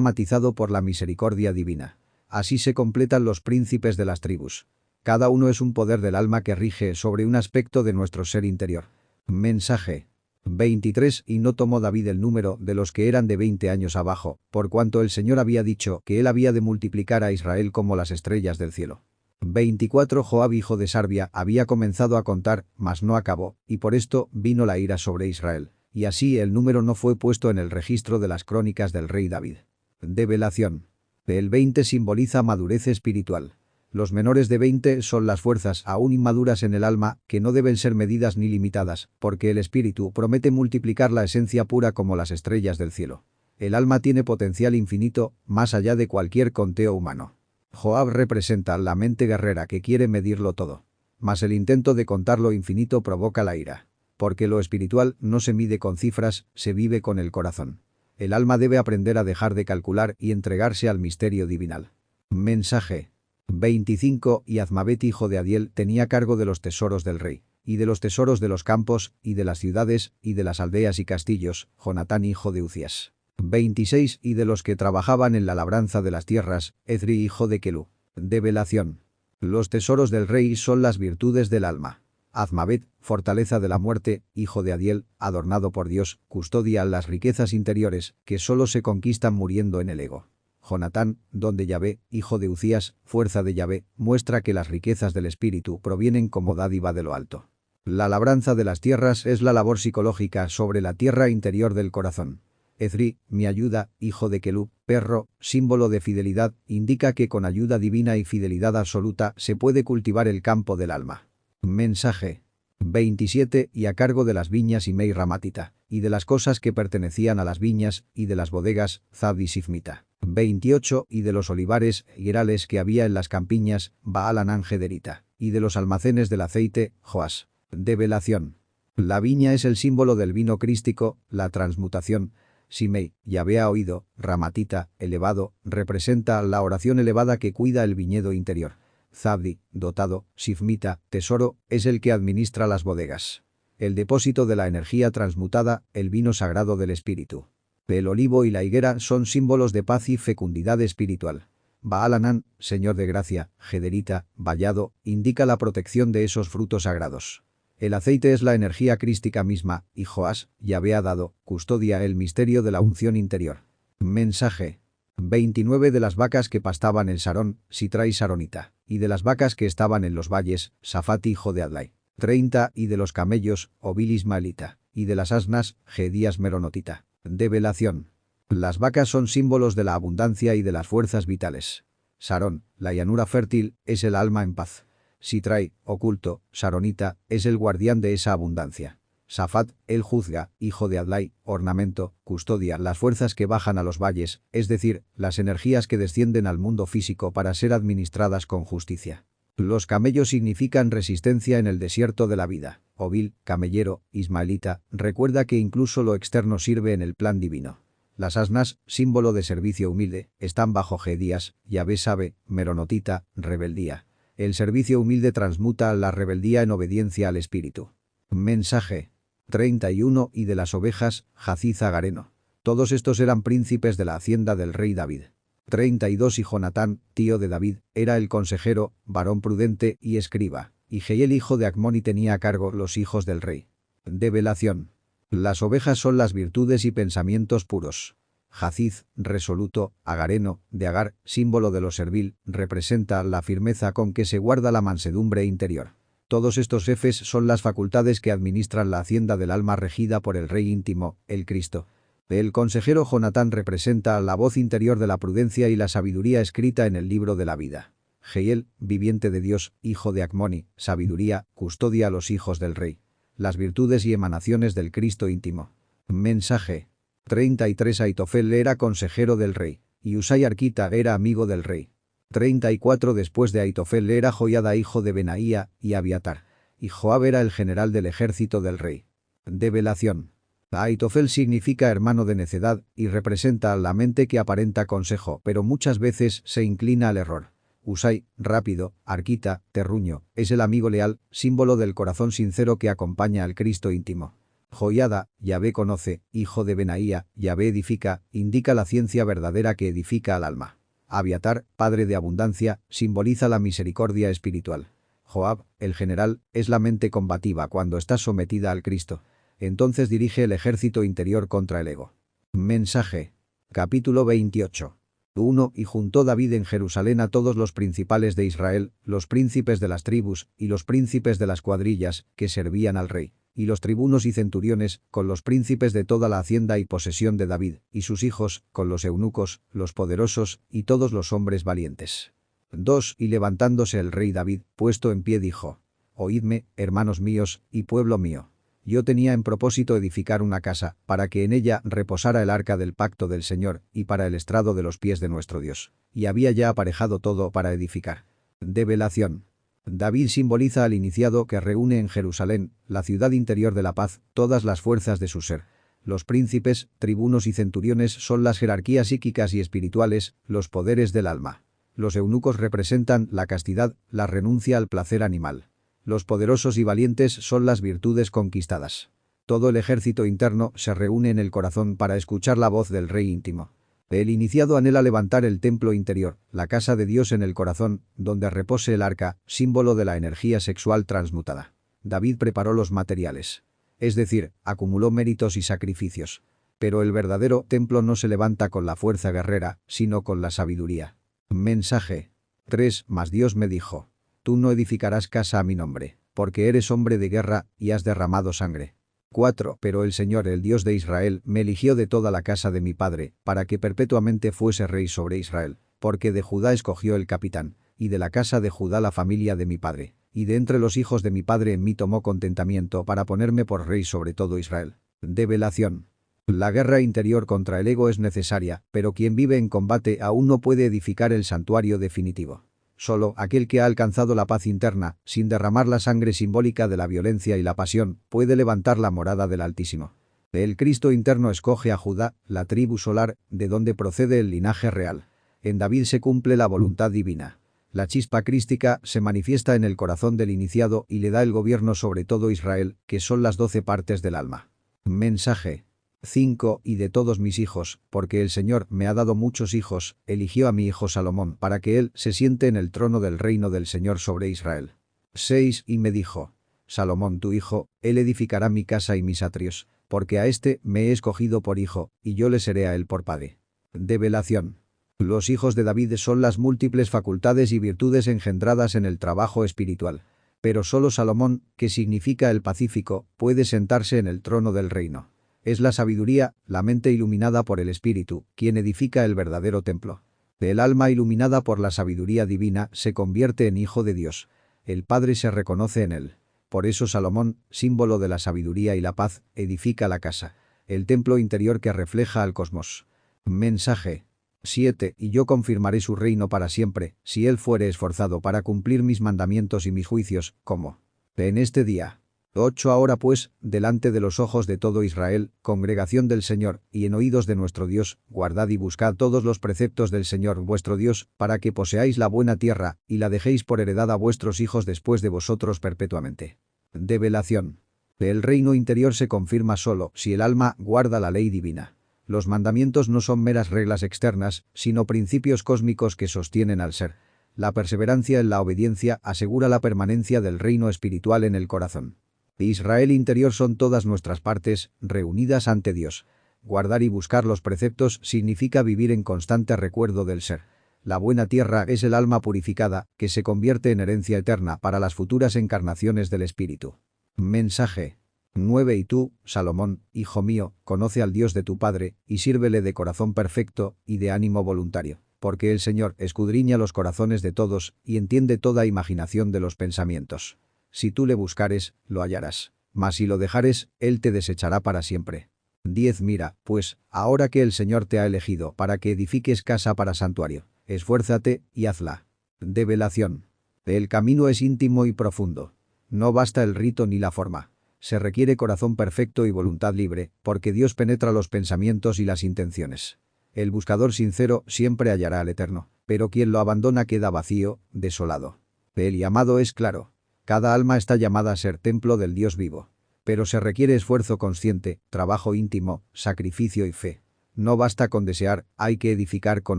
matizado por la misericordia divina. Así se completan los príncipes de las tribus. Cada uno es un poder del alma que rige sobre un aspecto de nuestro ser interior. Mensaje. 23 Y no tomó David el número de los que eran de 20 años abajo, por cuanto el Señor había dicho que él había de multiplicar a Israel como las estrellas del cielo. 24 Joab hijo de Sarbia había comenzado a contar, mas no acabó, y por esto vino la ira sobre Israel. Y así el número no fue puesto en el registro de las crónicas del rey David. Develación. El 20 simboliza madurez espiritual. Los menores de 20 son las fuerzas aún inmaduras en el alma que no deben ser medidas ni limitadas, porque el espíritu promete multiplicar la esencia pura como las estrellas del cielo. El alma tiene potencial infinito, más allá de cualquier conteo humano. Joab representa la mente guerrera que quiere medirlo todo. Mas el intento de contar lo infinito provoca la ira. Porque lo espiritual no se mide con cifras, se vive con el corazón. El alma debe aprender a dejar de calcular y entregarse al misterio divinal. Mensaje. 25 Y Azmaveth hijo de Adiel tenía cargo de los tesoros del rey, y de los tesoros de los campos, y de las ciudades, y de las aldeas y castillos, Jonatán hijo de Uzias. 26 Y de los que trabajaban en la labranza de las tierras, Ezri hijo de Kelú. Develación. Los tesoros del rey son las virtudes del alma. Azmaveth, fortaleza de la muerte, hijo de Adiel, adornado por Dios, custodia las riquezas interiores, que solo se conquistan muriendo en el ego. Jonatán, don de Yahvé, hijo de Uzias, fuerza de Yahvé, muestra que las riquezas del espíritu provienen como dádiva de lo alto. La labranza de las tierras es la labor psicológica sobre la tierra interior del corazón. Ezri, mi ayuda, hijo de Kelú, perro, símbolo de fidelidad, indica que con ayuda divina y fidelidad absoluta se puede cultivar el campo del alma. Mensaje. 27 Y a cargo de las viñas Imei Ramatita, y de las cosas que pertenecían a las viñas, y de las bodegas, Zabdi Sifmita. 28 Y de los olivares, higuerales que había en las campiñas, Baal-Hanán Gederita, y de los almacenes del aceite, Joás. Develación. La viña es el símbolo del vino crístico, la transmutación. Simei, Yahvé ha oído, Ramatita, elevado, representa la oración elevada que cuida el viñedo interior. Zabdi, dotado, Sifmita, tesoro, es el que administra las bodegas. El depósito de la energía transmutada, el vino sagrado del espíritu. El olivo y la higuera son símbolos de paz y fecundidad espiritual. Baal-Hanán, señor de gracia, Gederita, vallado, indica la protección de esos frutos sagrados. El aceite es la energía crística misma, y Joás, Yahvé ha dado, custodia el misterio de la unción interior. Mensaje. 29 de las vacas que pastaban en Sarón, Sitrai Saronita, y de las vacas que estaban en los valles, Safat hijo de Adlai. 30 y de los camellos, Obil Ismaelita, y de las asnas, Gedías Meronotita. Develación. Las vacas son símbolos de la abundancia y de las fuerzas vitales. Sarón, la llanura fértil, es el alma en paz. Sitrai, oculto, Saronita, es el guardián de esa abundancia. Safat, él juzga, hijo de Adlai, ornamento, custodia las fuerzas que bajan a los valles, es decir, las energías que descienden al mundo físico para ser administradas con justicia. Los camellos significan resistencia en el desierto de la vida. Obil, camellero, ismaelita, recuerda que incluso lo externo sirve en el plan divino. Las asnas, símbolo de servicio humilde, están bajo Gedías, Yahvé sabe, meronotita, rebeldía. El servicio humilde transmuta la rebeldía en obediencia al espíritu. Mensaje. 31 y de las ovejas, Jaciz Agareno. Todos estos eran príncipes de la hacienda del rey David. 32 y Jonatán, tío de David, era el consejero, varón prudente y escriba, y Jehiel hijo de Acmoni tenía a cargo los hijos del rey. Develación. Las ovejas son las virtudes y pensamientos puros. Jaciz, resoluto, Agareno, de Agar, símbolo de lo servil, representa la firmeza con que se guarda la mansedumbre interior. Todos estos jefes son las facultades que administran la hacienda del alma regida por el rey íntimo, el Cristo. El consejero Jonatán representa la voz interior de la prudencia y la sabiduría escrita en el libro de la vida. Jehiel, viviente de Dios, hijo de Acmoni, sabiduría, custodia a los hijos del rey. Las virtudes y emanaciones del Cristo íntimo. Mensaje. 33 Aitofel era consejero del rey, y Usai Arquita era amigo del rey. 34 Después de Aitofel era Joiada hijo de Benaía y Abiatar, y Joab era el general del ejército del rey. Develación. Aitofel significa hermano de necedad y representa la mente que aparenta consejo pero muchas veces se inclina al error. Usai, rápido, Arquita, terruño, es el amigo leal, símbolo del corazón sincero que acompaña al Cristo íntimo. Joiada, Yahvé conoce, hijo de Benaía, Yahvé edifica, indica la ciencia verdadera que edifica al alma. Abiatar, padre de abundancia, simboliza la misericordia espiritual. Joab, el general, es la mente combativa cuando está sometida al Cristo. Entonces dirige el ejército interior contra el ego. Mensaje. Capítulo 28. 1 Y juntó David en Jerusalén a todos los principales de Israel, los príncipes de las tribus, y los príncipes de las cuadrillas, que servían al rey, y los tribunos y centuriones, con los príncipes de toda la hacienda y posesión de David, y sus hijos, con los eunucos, los poderosos, y todos los hombres valientes. 2 Y levantándose el rey David, puesto en pie dijo: Oídme, hermanos míos, y pueblo mío. Yo tenía en propósito edificar una casa, para que en ella reposara el arca del pacto del Señor, y para el estrado de los pies de nuestro Dios. Y había ya aparejado todo para edificar. Develación. David simboliza al iniciado que reúne en Jerusalén, la ciudad interior de la paz, todas las fuerzas de su ser. Los príncipes, tribunos y centuriones son las jerarquías psíquicas y espirituales, los poderes del alma. Los eunucos representan la castidad, la renuncia al placer animal. Los poderosos y valientes son las virtudes conquistadas. Todo el ejército interno se reúne en el corazón para escuchar la voz del rey íntimo. El iniciado anhela levantar el templo interior, la casa de Dios en el corazón, donde repose el arca, símbolo de la energía sexual transmutada. David preparó los materiales. Es decir, acumuló méritos y sacrificios. Pero el verdadero templo no se levanta con la fuerza guerrera, sino con la sabiduría. Mensaje. 3 Mas Dios me dijo: Tú no edificarás casa a mi nombre, porque eres hombre de guerra y has derramado sangre. 4 Pero el Señor, el Dios de Israel, me eligió de toda la casa de mi padre, para que perpetuamente fuese rey sobre Israel, porque de Judá escogió el capitán, y de la casa de Judá la familia de mi padre, y de entre los hijos de mi padre en mí tomó contentamiento para ponerme por rey sobre todo Israel. Develación. La guerra interior contra el ego es necesaria, pero quien vive en combate aún no puede edificar el santuario definitivo. Solo aquel que ha alcanzado la paz interna, sin derramar la sangre simbólica de la violencia y la pasión, puede levantar la morada del Altísimo. El Cristo interno escoge a Judá, la tribu solar, de donde procede el linaje real. En David se cumple la voluntad divina. La chispa crística se manifiesta en el corazón del iniciado y le da el gobierno sobre todo Israel, que son las 12 partes del alma. Mensaje. 5. Y de todos mis hijos, porque el Señor me ha dado muchos hijos, eligió a mi hijo Salomón para que él se siente en el trono del reino del Señor sobre Israel. 6. Y me dijo: Salomón tu hijo, él edificará mi casa y mis atrios, porque a éste me he escogido por hijo, y yo le seré a él por padre. Develación. Los hijos de David son las múltiples facultades y virtudes engendradas en el trabajo espiritual. Pero solo Salomón, que significa el pacífico, puede sentarse en el trono del reino. Es la sabiduría, la mente iluminada por el Espíritu, quien edifica el verdadero templo. El alma iluminada por la sabiduría divina se convierte en hijo de Dios. El Padre se reconoce en él. Por eso Salomón, símbolo de la sabiduría y la paz, edifica la casa, el templo interior que refleja al cosmos. Mensaje. 7. Y yo confirmaré su reino para siempre, si él fuere esforzado para cumplir mis mandamientos y mis juicios, como en este día. 8. Ahora pues, delante de los ojos de todo Israel, congregación del Señor, y en oídos de nuestro Dios, guardad y buscad todos los preceptos del Señor vuestro Dios, para que poseáis la buena tierra, y la dejéis por heredad a vuestros hijos después de vosotros perpetuamente. Develación. El reino interior se confirma solo si el alma guarda la ley divina. Los mandamientos no son meras reglas externas, sino principios cósmicos que sostienen al ser. La perseverancia en la obediencia asegura la permanencia del reino espiritual en el corazón. Israel interior son todas nuestras partes, reunidas ante Dios. Guardar y buscar los preceptos significa vivir en constante recuerdo del ser. La buena tierra es el alma purificada, que se convierte en herencia eterna para las futuras encarnaciones del Espíritu. Mensaje. 9. Y tú, Salomón, hijo mío, conoce al Dios de tu Padre, y sírvele de corazón perfecto y de ánimo voluntario, porque el Señor escudriña los corazones de todos y entiende toda imaginación de los pensamientos. Si tú le buscares, lo hallarás, mas si lo dejares, él te desechará para siempre. 10. Mira, pues, ahora que el Señor te ha elegido para que edifiques casa para santuario, esfuérzate y hazla. Develación. El camino es íntimo y profundo. No basta el rito ni la forma. Se requiere corazón perfecto y voluntad libre, porque Dios penetra los pensamientos y las intenciones. El buscador sincero siempre hallará al Eterno, pero quien lo abandona queda vacío, desolado. El llamado es claro. Cada alma está llamada a ser templo del Dios vivo. Pero se requiere esfuerzo consciente, trabajo íntimo, sacrificio y fe. No basta con desear, hay que edificar con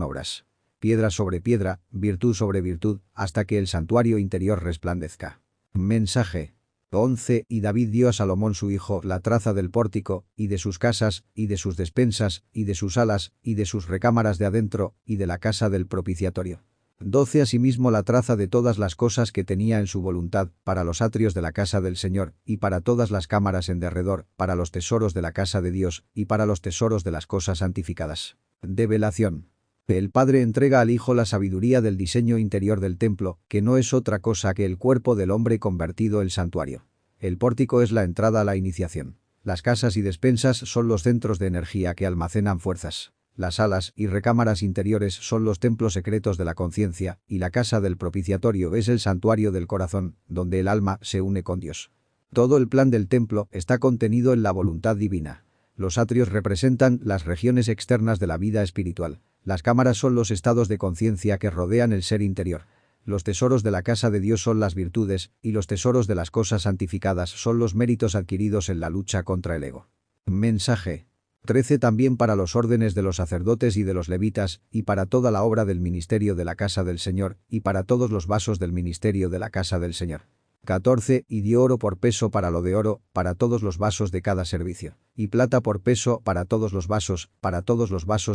obras. Piedra sobre piedra, virtud sobre virtud, hasta que el santuario interior resplandezca. Mensaje. 11. Y David dio a Salomón su hijo la traza del pórtico, y de sus casas, y de sus despensas, y de sus salas, y de sus recámaras de adentro, y de la casa del propiciatorio. 12. Asimismo la traza de todas las cosas que tenía en su voluntad, para los atrios de la casa del Señor, y para todas las cámaras en derredor, para los tesoros de la casa de Dios, y para los tesoros de las cosas santificadas. Develación. El Padre entrega al Hijo la sabiduría del diseño interior del templo, que no es otra cosa que el cuerpo del hombre convertido en santuario. El pórtico es la entrada a la iniciación. Las casas y despensas son los centros de energía que almacenan fuerzas. Las salas y recámaras interiores son los templos secretos de la conciencia, y la casa del propiciatorio es el santuario del corazón, donde el alma se une con Dios. Todo el plan del templo está contenido en la voluntad divina. Los atrios representan las regiones externas de la vida espiritual. Las cámaras son los estados de conciencia que rodean el ser interior. Los tesoros de la casa de Dios son las virtudes, y los tesoros de las cosas santificadas son los méritos adquiridos en la lucha contra el ego. Mensaje. 13. También para los órdenes de los sacerdotes y de los levitas, y para toda la obra del ministerio de la casa del Señor, y para todos los vasos del ministerio de la casa del Señor. 14. Y dio oro por peso para lo de oro, para todos los vasos de cada servicio, y plata por peso para todos los vasos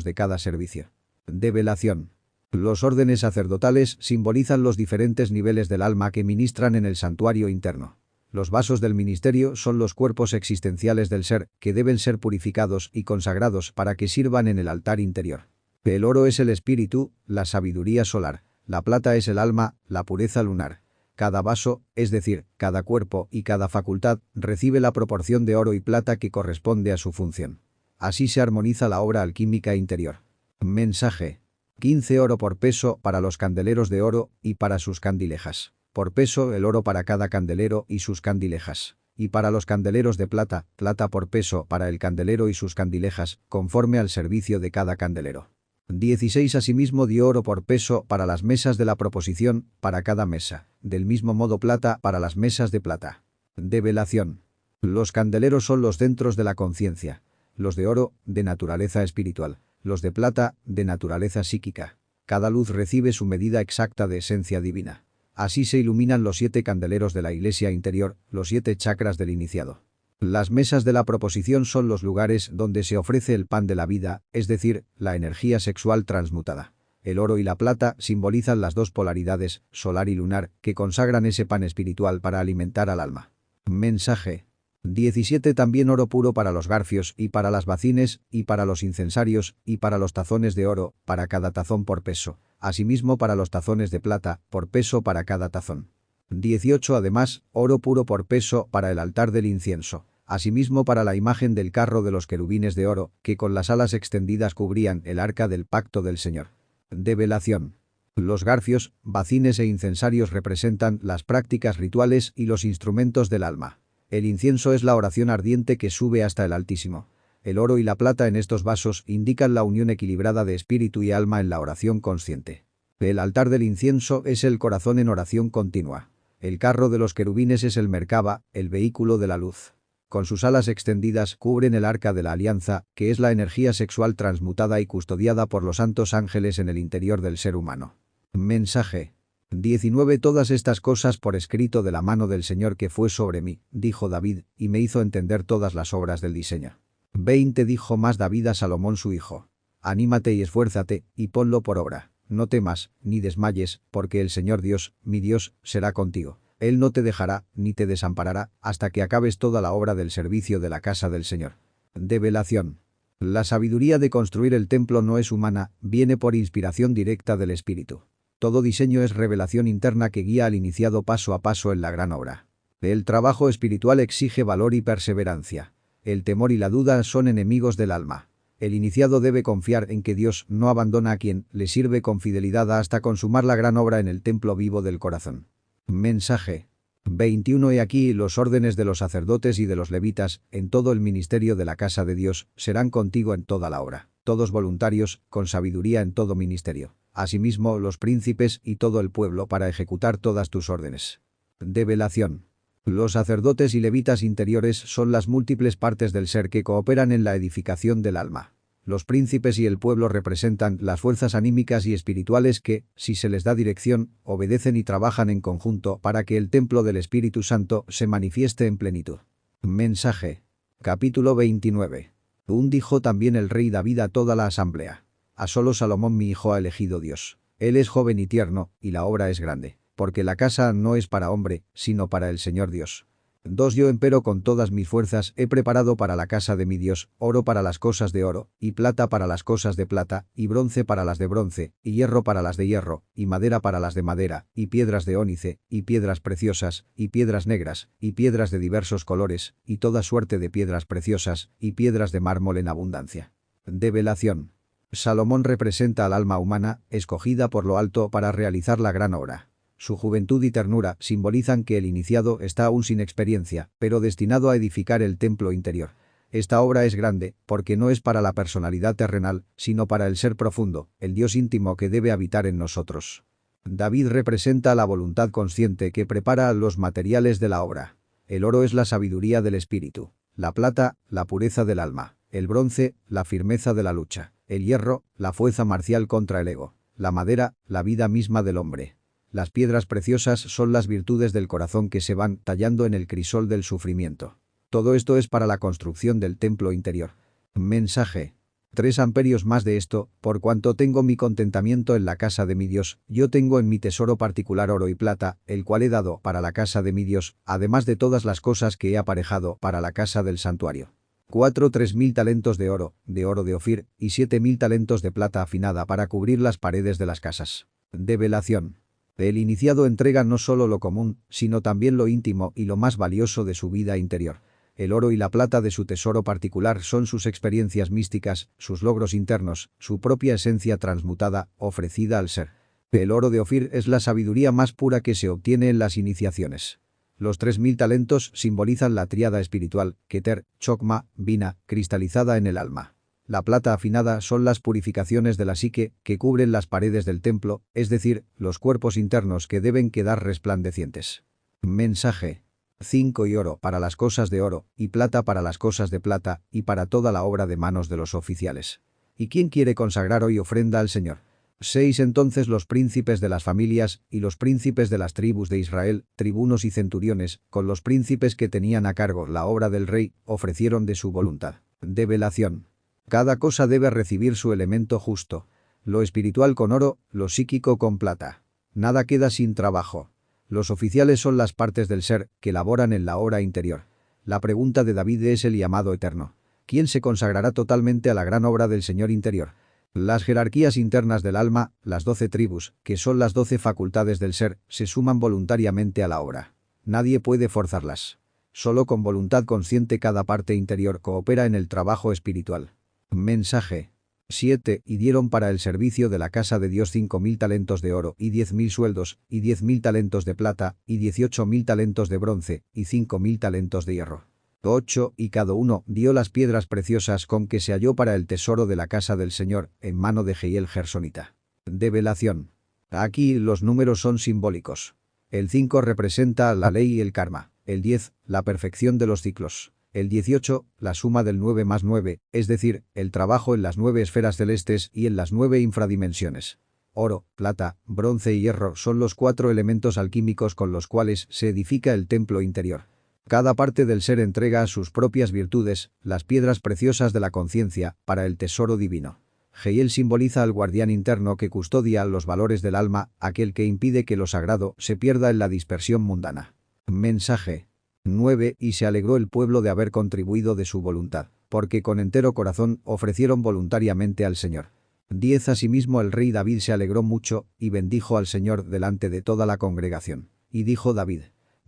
de cada servicio. Develación. Los órdenes sacerdotales simbolizan los diferentes niveles del alma que ministran en el santuario interno. Los vasos del ministerio son los cuerpos existenciales del ser, que deben ser purificados y consagrados para que sirvan en el altar interior. El oro es el espíritu, la sabiduría solar. La plata es el alma, la pureza lunar. Cada vaso, es decir, cada cuerpo y cada facultad, recibe la proporción de oro y plata que corresponde a su función. Así se armoniza la obra alquímica interior. Mensaje. 15. Oro por peso para los candeleros de oro y para sus candilejas. Por peso el oro para cada candelero y sus candilejas. Y para los candeleros de plata, plata por peso para el candelero y sus candilejas, conforme al servicio de cada candelero. 16. Asimismo dio oro por peso para las mesas de la proposición, para cada mesa. Del mismo modo plata para las mesas de plata. Develación. Los candeleros son los centros de la conciencia. los de oro, de naturaleza espiritual, los de plata, de naturaleza psíquica. Cada luz recibe su medida exacta de esencia divina. Así se iluminan los 7 candeleros de la iglesia interior, los 7 chakras del iniciado. Las mesas de la proposición son los lugares donde se ofrece el pan de la vida, es decir, la energía sexual transmutada. El oro y la plata simbolizan las 2 polaridades, solar y lunar, que consagran ese pan espiritual para alimentar al alma. Mensaje. 17 También oro puro para los garfios y para las bacines y para los incensarios y para los tazones de oro, para cada tazón por peso. Asimismo para los tazones de plata, por peso para cada tazón. 18 Además, oro puro por peso para el altar del incienso. Asimismo para la imagen del carro de los querubines de oro, que con las alas extendidas cubrían el arca del pacto del Señor. Develación. Los garfios, bacines e incensarios representan las prácticas rituales y los instrumentos del alma. El incienso es la oración ardiente que sube hasta el Altísimo. El oro y la plata en estos vasos indican la unión equilibrada de espíritu y alma en la oración consciente. El altar del incienso es el corazón en oración continua. El carro de los querubines es el Merkaba, el vehículo de la luz. Con sus alas extendidas cubren el arca de la alianza, que es la energía sexual transmutada y custodiada por los santos ángeles en el interior del ser humano. Mensaje. 19 Todas estas cosas por escrito de la mano del Señor que fue sobre mí, dijo David, y me hizo entender todas las obras del diseño. 20 Dijo más David a Salomón su hijo. Anímate y esfuérzate, y ponlo por obra. No temas, ni desmayes, porque el Señor Dios, mi Dios, será contigo. Él no te dejará, ni te desamparará, hasta que acabes toda la obra del servicio de la casa del Señor. Develación. La sabiduría de construir el templo no es humana, viene por inspiración directa del Espíritu. Todo diseño es revelación interna que guía al iniciado paso a paso en la gran obra. El trabajo espiritual exige valor y perseverancia. El temor y la duda son enemigos del alma. El iniciado debe confiar en que Dios no abandona a quien le sirve con fidelidad hasta consumar la gran obra en el templo vivo del corazón. Mensaje. 21 He aquí los órdenes de los sacerdotes y de los levitas, en todo el ministerio de la casa de Dios, serán contigo en toda la obra. Todos voluntarios, con sabiduría en todo ministerio. Asimismo los príncipes y todo el pueblo para ejecutar todas tus órdenes. Develación. Los sacerdotes y levitas interiores son las múltiples partes del ser que cooperan en la edificación del alma. Los príncipes y el pueblo representan las fuerzas anímicas y espirituales que, si se les da dirección, obedecen y trabajan en conjunto para que el templo del Espíritu Santo se manifieste en plenitud. Mensaje. Capítulo 29. Dijo también el rey David a toda la asamblea. A solo Salomón mi hijo ha elegido Dios. Él es joven y tierno, y la obra es grande. Porque la casa no es para hombre, sino para el Señor Dios. Yo empero con todas mis fuerzas he preparado para la casa de mi Dios, oro para las cosas de oro, y plata para las cosas de plata, y bronce para las de bronce, y hierro para las de hierro, y madera para las de madera, y piedras de ónice, y piedras preciosas, y piedras negras, y piedras de diversos colores, y toda suerte de piedras preciosas, y piedras de mármol en abundancia. Develación. Salomón representa al alma humana, escogida por lo alto para realizar la gran obra. Su juventud y ternura simbolizan que el iniciado está aún sin experiencia, pero destinado a edificar el templo interior. Esta obra es grande, porque no es para la personalidad terrenal, sino para el ser profundo, el Dios íntimo que debe habitar en nosotros. David representa la voluntad consciente que prepara los materiales de la obra. El oro es la sabiduría del espíritu, la plata, la pureza del alma, el bronce, la firmeza de la lucha, el hierro, la fuerza marcial contra el ego, la madera, la vida misma del hombre. Las piedras preciosas son las virtudes del corazón que se van tallando en el crisol del sufrimiento. Todo esto es para la construcción del templo interior. Mensaje. 3 amperios más de esto, por cuanto tengo mi contentamiento en la casa de mi Dios, yo tengo en mi tesoro particular oro y plata, el cual he dado para la casa de mi Dios, además de todas las cosas que he aparejado para la casa del santuario. 3.000 talentos de oro de Ofir, y 7.000 talentos de plata afinada para cubrir las paredes de las casas. Develación. El iniciado entrega no solo lo común, sino también lo íntimo y lo más valioso de su vida interior. El oro y la plata de su tesoro particular son sus experiencias místicas, sus logros internos, su propia esencia transmutada, ofrecida al ser. El oro de Ofir es la sabiduría más pura que se obtiene en las iniciaciones. Los 3.000 talentos simbolizan la tríada espiritual, Keter, Chokma, Bina, cristalizada en el alma. La plata afinada son las purificaciones de la psique que cubren las paredes del templo, es decir, los cuerpos internos que deben quedar resplandecientes. Mensaje. 5 y oro para las cosas de oro, y plata para las cosas de plata, y para toda la obra de manos de los oficiales. ¿Y quién quiere consagrar hoy ofrenda al Señor? 6 Entonces los príncipes de las familias, y los príncipes de las tribus de Israel, tribunos y centuriones, con los príncipes que tenían a cargo la obra del rey, ofrecieron de su voluntad. Develación. Cada cosa debe recibir su elemento justo. Lo espiritual con oro, lo psíquico con plata. Nada queda sin trabajo. Los oficiales son las partes del ser que laboran en la obra interior. La pregunta de David es el llamado eterno. ¿Quién se consagrará totalmente a la gran obra del Señor interior? Las jerarquías internas del alma, las 12 tribus, que son las 12 facultades del ser, se suman voluntariamente a la obra. Nadie puede forzarlas. Solo con voluntad consciente cada parte interior coopera en el trabajo espiritual. Mensaje. 7 Y dieron para el servicio de la casa de Dios 5.000 talentos de oro, y 10.000 sueldos, y 10.000 talentos de plata, y 18.000 talentos de bronce, y 5.000 talentos de hierro. 8 Y cada uno dio las piedras preciosas con que se halló para el tesoro de la casa del Señor, en mano de Jehiel Gersonita. Develación. Aquí los números son simbólicos. El 5 representa la ley y el karma, el 10, la perfección de los ciclos. El 18, la suma del 9 más 9, es decir, el trabajo en las 9 esferas celestes y en las 9 infradimensiones. Oro, plata, bronce y hierro son los 4 elementos alquímicos con los cuales se edifica el templo interior. Cada parte del ser entrega sus propias virtudes, las piedras preciosas de la conciencia, para el tesoro divino. Jehiel simboliza al guardián interno que custodia los valores del alma, aquel que impide que lo sagrado se pierda en la dispersión mundana. Mensaje. 9 Y se alegró el pueblo de haber contribuido de su voluntad, porque con entero corazón ofrecieron voluntariamente al Señor. 10 Asimismo el rey David se alegró mucho, y bendijo al Señor delante de toda la congregación. Y dijo David: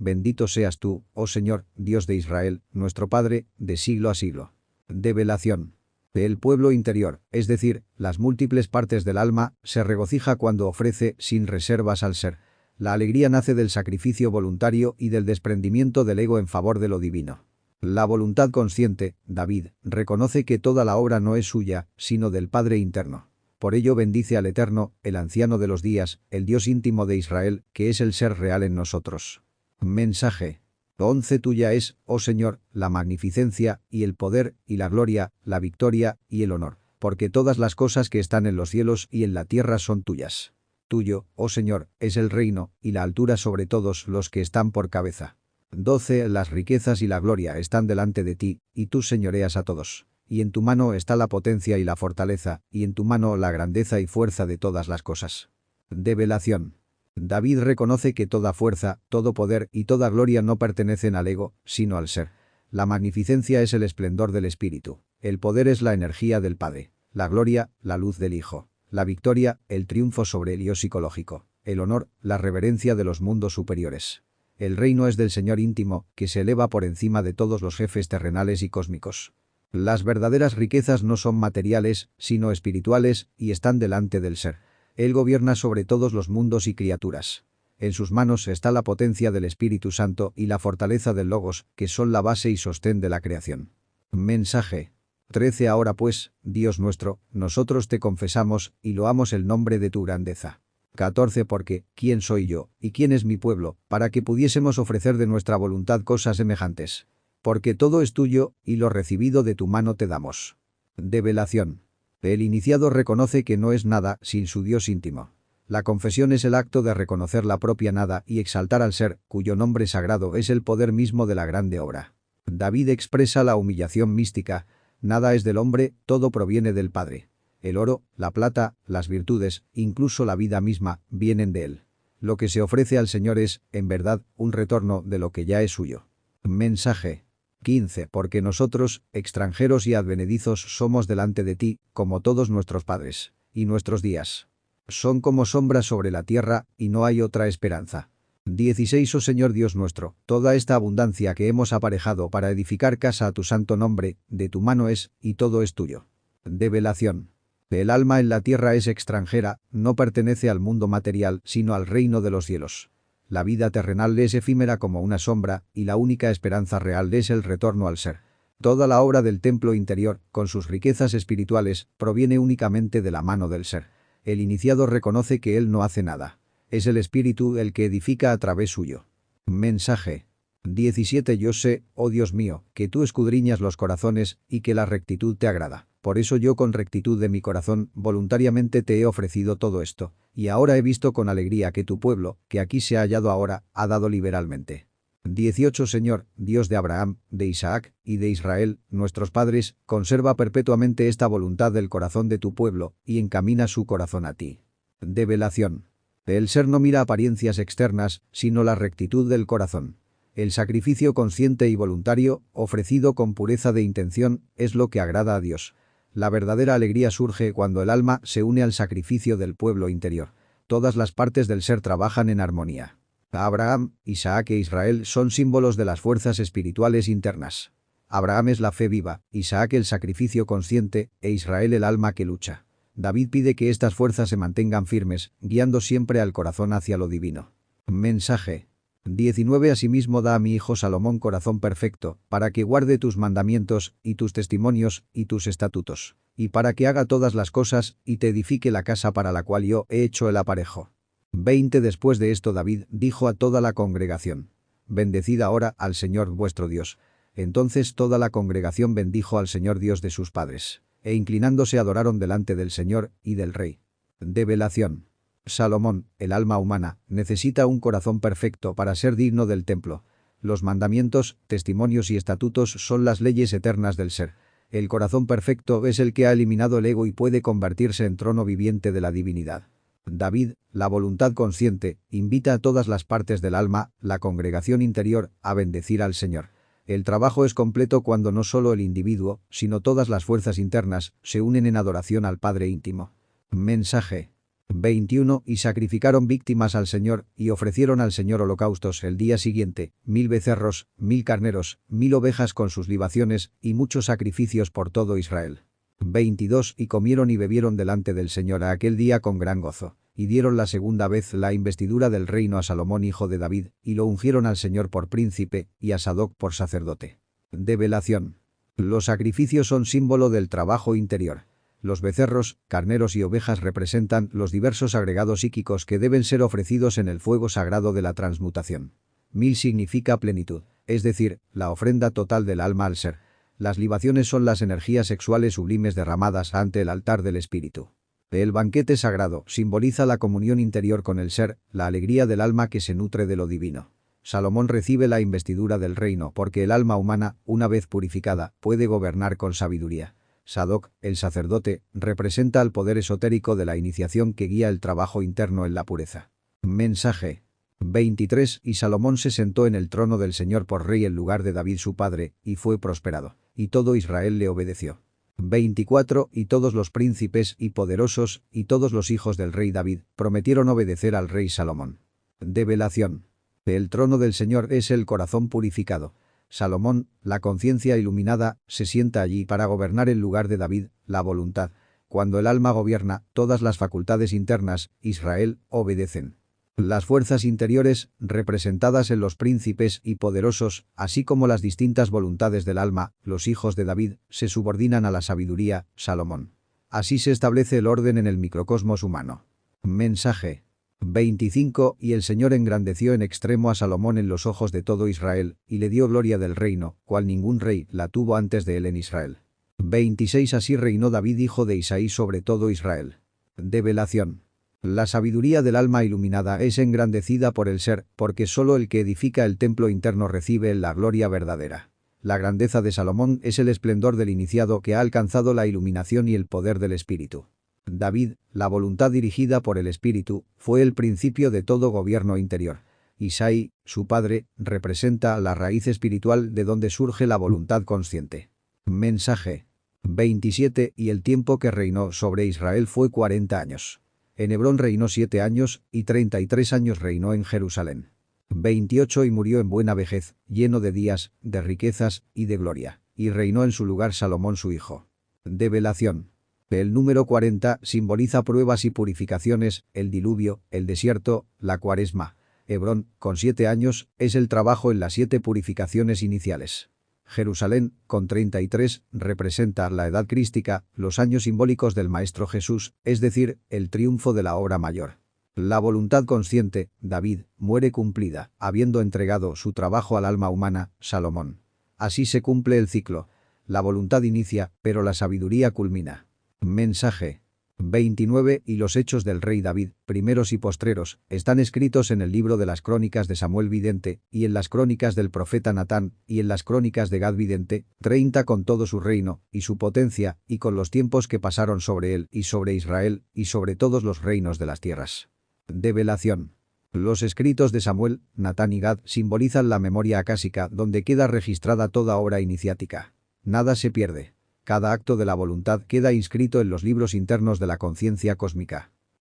Bendito seas tú, oh Señor, Dios de Israel, nuestro Padre, de siglo a siglo. Develación. El pueblo interior, es decir, las múltiples partes del alma, se regocija cuando ofrece sin reservas al ser. La alegría nace del sacrificio voluntario y del desprendimiento del ego en favor de lo divino. La voluntad consciente, David, reconoce que toda la obra no es suya, sino del Padre interno. Por ello bendice al Eterno, el anciano de los días, el Dios íntimo de Israel, que es el ser real en nosotros. Mensaje. 11 Tuya es, oh Señor, la magnificencia, y el poder, y la gloria, la victoria, y el honor, porque todas las cosas que están en los cielos y en la tierra son tuyas. Tuyo, oh Señor, es el reino, y la altura sobre todos los que están por cabeza. 12 Las riquezas y la gloria están delante de ti, y tú señoreas a todos. Y en tu mano está la potencia y la fortaleza, y en tu mano la grandeza y fuerza de todas las cosas. Develación. David reconoce que toda fuerza, todo poder y toda gloria no pertenecen al ego, sino al ser. La magnificencia es el esplendor del Espíritu. El poder es la energía del Padre. La gloria, la luz del Hijo. La victoria, el triunfo sobre el yo psicológico. El honor, la reverencia de los mundos superiores. El reino es del Señor íntimo, que se eleva por encima de todos los jefes terrenales y cósmicos. Las verdaderas riquezas no son materiales, sino espirituales, y están delante del ser. Él gobierna sobre todos los mundos y criaturas. En sus manos está la potencia del Espíritu Santo y la fortaleza del Logos, que son la base y sostén de la creación. Mensaje. 13 Ahora pues, Dios nuestro, nosotros te confesamos y loamos el nombre de tu grandeza. 14 Porque, ¿quién soy yo, y quién es mi pueblo, para que pudiésemos ofrecer de nuestra voluntad cosas semejantes? Porque todo es tuyo, y lo recibido de tu mano te damos. Develación. El iniciado reconoce que no es nada sin su Dios íntimo. La confesión es el acto de reconocer la propia nada y exaltar al ser, cuyo nombre sagrado es el poder mismo de la grande obra. David expresa la humillación mística. Nada es del hombre, todo proviene del Padre. El oro, la plata, las virtudes, incluso la vida misma, vienen de él. Lo que se ofrece al Señor es, en verdad, un retorno de lo que ya es suyo. Mensaje. 15 Porque nosotros, extranjeros y advenedizos, somos delante de ti, como todos nuestros padres, y nuestros días son como sombras sobre la tierra, y no hay otra esperanza. 16 Oh Señor Dios nuestro, toda esta abundancia que hemos aparejado para edificar casa a tu santo nombre, de tu mano es, y todo es tuyo. Develación. El alma en la tierra es extranjera, no pertenece al mundo material, sino al reino de los cielos. La vida terrenal es efímera como una sombra, y la única esperanza real es el retorno al ser. Toda la obra del templo interior, con sus riquezas espirituales, proviene únicamente de la mano del ser. El iniciado reconoce que él no hace nada. Es el espíritu el que edifica a través suyo. Mensaje. 17 Yo sé, oh Dios mío, que tú escudriñas los corazones y que la rectitud te agrada. Por eso yo con rectitud de mi corazón voluntariamente te he ofrecido todo esto, y ahora he visto con alegría que tu pueblo, que aquí se ha hallado ahora, ha dado liberalmente. 18 Señor, Dios de Abraham, de Isaac y de Israel, nuestros padres, conserva perpetuamente esta voluntad del corazón de tu pueblo y encamina su corazón a ti. Develación. El ser no mira apariencias externas, sino la rectitud del corazón. El sacrificio consciente y voluntario, ofrecido con pureza de intención, es lo que agrada a Dios. La verdadera alegría surge cuando el alma se une al sacrificio del pueblo interior. Todas las partes del ser trabajan en armonía. Abraham, Isaac e Israel son símbolos de las fuerzas espirituales internas. Abraham es la fe viva, Isaac el sacrificio consciente e Israel el alma que lucha. David pide que estas fuerzas se mantengan firmes, guiando siempre al corazón hacia lo divino. Mensaje. 19 Asimismo da a mi hijo Salomón corazón perfecto, para que guarde tus mandamientos, y tus testimonios, y tus estatutos, y para que haga todas las cosas, y te edifique la casa para la cual yo he hecho el aparejo. 20 Después de esto David dijo a toda la congregación: Bendecid ahora al Señor vuestro Dios. Entonces toda la congregación bendijo al Señor Dios de sus padres, e inclinándose adoraron delante del Señor y del Rey. Develación. Salomón, el alma humana, necesita un corazón perfecto para ser digno del templo. Los mandamientos, testimonios y estatutos son las leyes eternas del ser. El corazón perfecto es el que ha eliminado el ego y puede convertirse en trono viviente de la divinidad. David, la voluntad consciente, invita a todas las partes del alma, la congregación interior, a bendecir al Señor. El trabajo es completo cuando no solo el individuo, sino todas las fuerzas internas, se unen en adoración al Padre íntimo. Mensaje. 21 Y sacrificaron víctimas al Señor, y ofrecieron al Señor holocaustos el día siguiente, 1000 becerros, 1000 carneros, 1000 ovejas con sus libaciones, y muchos sacrificios por todo Israel. 22 Y comieron y bebieron delante del Señor a aquel día con gran gozo, y dieron la segunda vez la investidura del reino a Salomón hijo de David, y lo ungieron al Señor por príncipe, y a Sadoc por sacerdote. Develación. Los sacrificios son símbolo del trabajo interior. Los becerros, carneros y ovejas representan los diversos agregados psíquicos que deben ser ofrecidos en el fuego sagrado de la transmutación. 1000 significa plenitud, es decir, la ofrenda total del alma al ser. Las libaciones son las energías sexuales sublimes derramadas ante el altar del espíritu. El banquete sagrado simboliza la comunión interior con el ser, la alegría del alma que se nutre de lo divino. Salomón recibe la investidura del reino porque el alma humana, una vez purificada, puede gobernar con sabiduría. Sadoc, el sacerdote, representa al poder esotérico de la iniciación que guía el trabajo interno en la pureza. Mensaje. 23 Y Salomón se sentó en el trono del Señor por rey en lugar de David su padre, y fue prosperado, y todo Israel le obedeció. 24 Y todos los príncipes y poderosos, y todos los hijos del rey David, prometieron obedecer al rey Salomón. Develación. El trono del Señor es el corazón purificado. Salomón, la conciencia iluminada, se sienta allí para gobernar en lugar de David, la voluntad. Cuando el alma gobierna, todas las facultades internas, Israel, obedecen. Las fuerzas interiores, representadas en los príncipes y poderosos, así como las distintas voluntades del alma, los hijos de David, se subordinan a la sabiduría, Salomón. Así se establece el orden en el microcosmos humano. Mensaje. 25 Y el Señor engrandeció en extremo a Salomón en los ojos de todo Israel, y le dio gloria del reino, cual ningún rey la tuvo antes de él en Israel. 26 Así reinó David hijo de Isaí sobre todo Israel. Develación. La sabiduría del alma iluminada es engrandecida por el ser, porque solo el que edifica el templo interno recibe la gloria verdadera. La grandeza de Salomón es el esplendor del iniciado que ha alcanzado la iluminación y el poder del Espíritu. David, la voluntad dirigida por el Espíritu, fue el principio de todo gobierno interior. Isaí, su padre, representa la raíz espiritual de donde surge la voluntad consciente. Mensaje. 27 Y el tiempo que reinó sobre Israel fue 40 años. En Hebrón reinó 7 años, y 33 años reinó en Jerusalén. 28 Y murió en buena vejez, lleno de días, de riquezas y de gloria, y reinó en su lugar Salomón su hijo. Develación. El número 40 simboliza pruebas y purificaciones, el diluvio, el desierto, la cuaresma. Hebrón, con 7 años, es el trabajo en las 7 purificaciones iniciales. Jerusalén, con 33, representa la edad crística, los años simbólicos del Maestro Jesús, es decir, el triunfo de la obra mayor. La voluntad consciente, David, muere cumplida, habiendo entregado su trabajo al alma humana, Salomón. Así se cumple el ciclo. La voluntad inicia, pero la sabiduría culmina. Mensaje 29 y los hechos del rey David, primeros y postreros, están escritos en el libro de las crónicas de Samuel vidente, y en las crónicas del profeta Natán, y en las crónicas de Gad vidente, 30 con todo su reino, y su potencia, y con los tiempos que pasaron sobre él, y sobre Israel, y sobre todos los reinos de las tierras. Develación. Los escritos de Samuel, Natán y Gad simbolizan la memoria acásica donde queda registrada toda obra iniciática. Nada se pierde. Cada acto de la voluntad queda inscrito en los libros internos de la conciencia cósmica.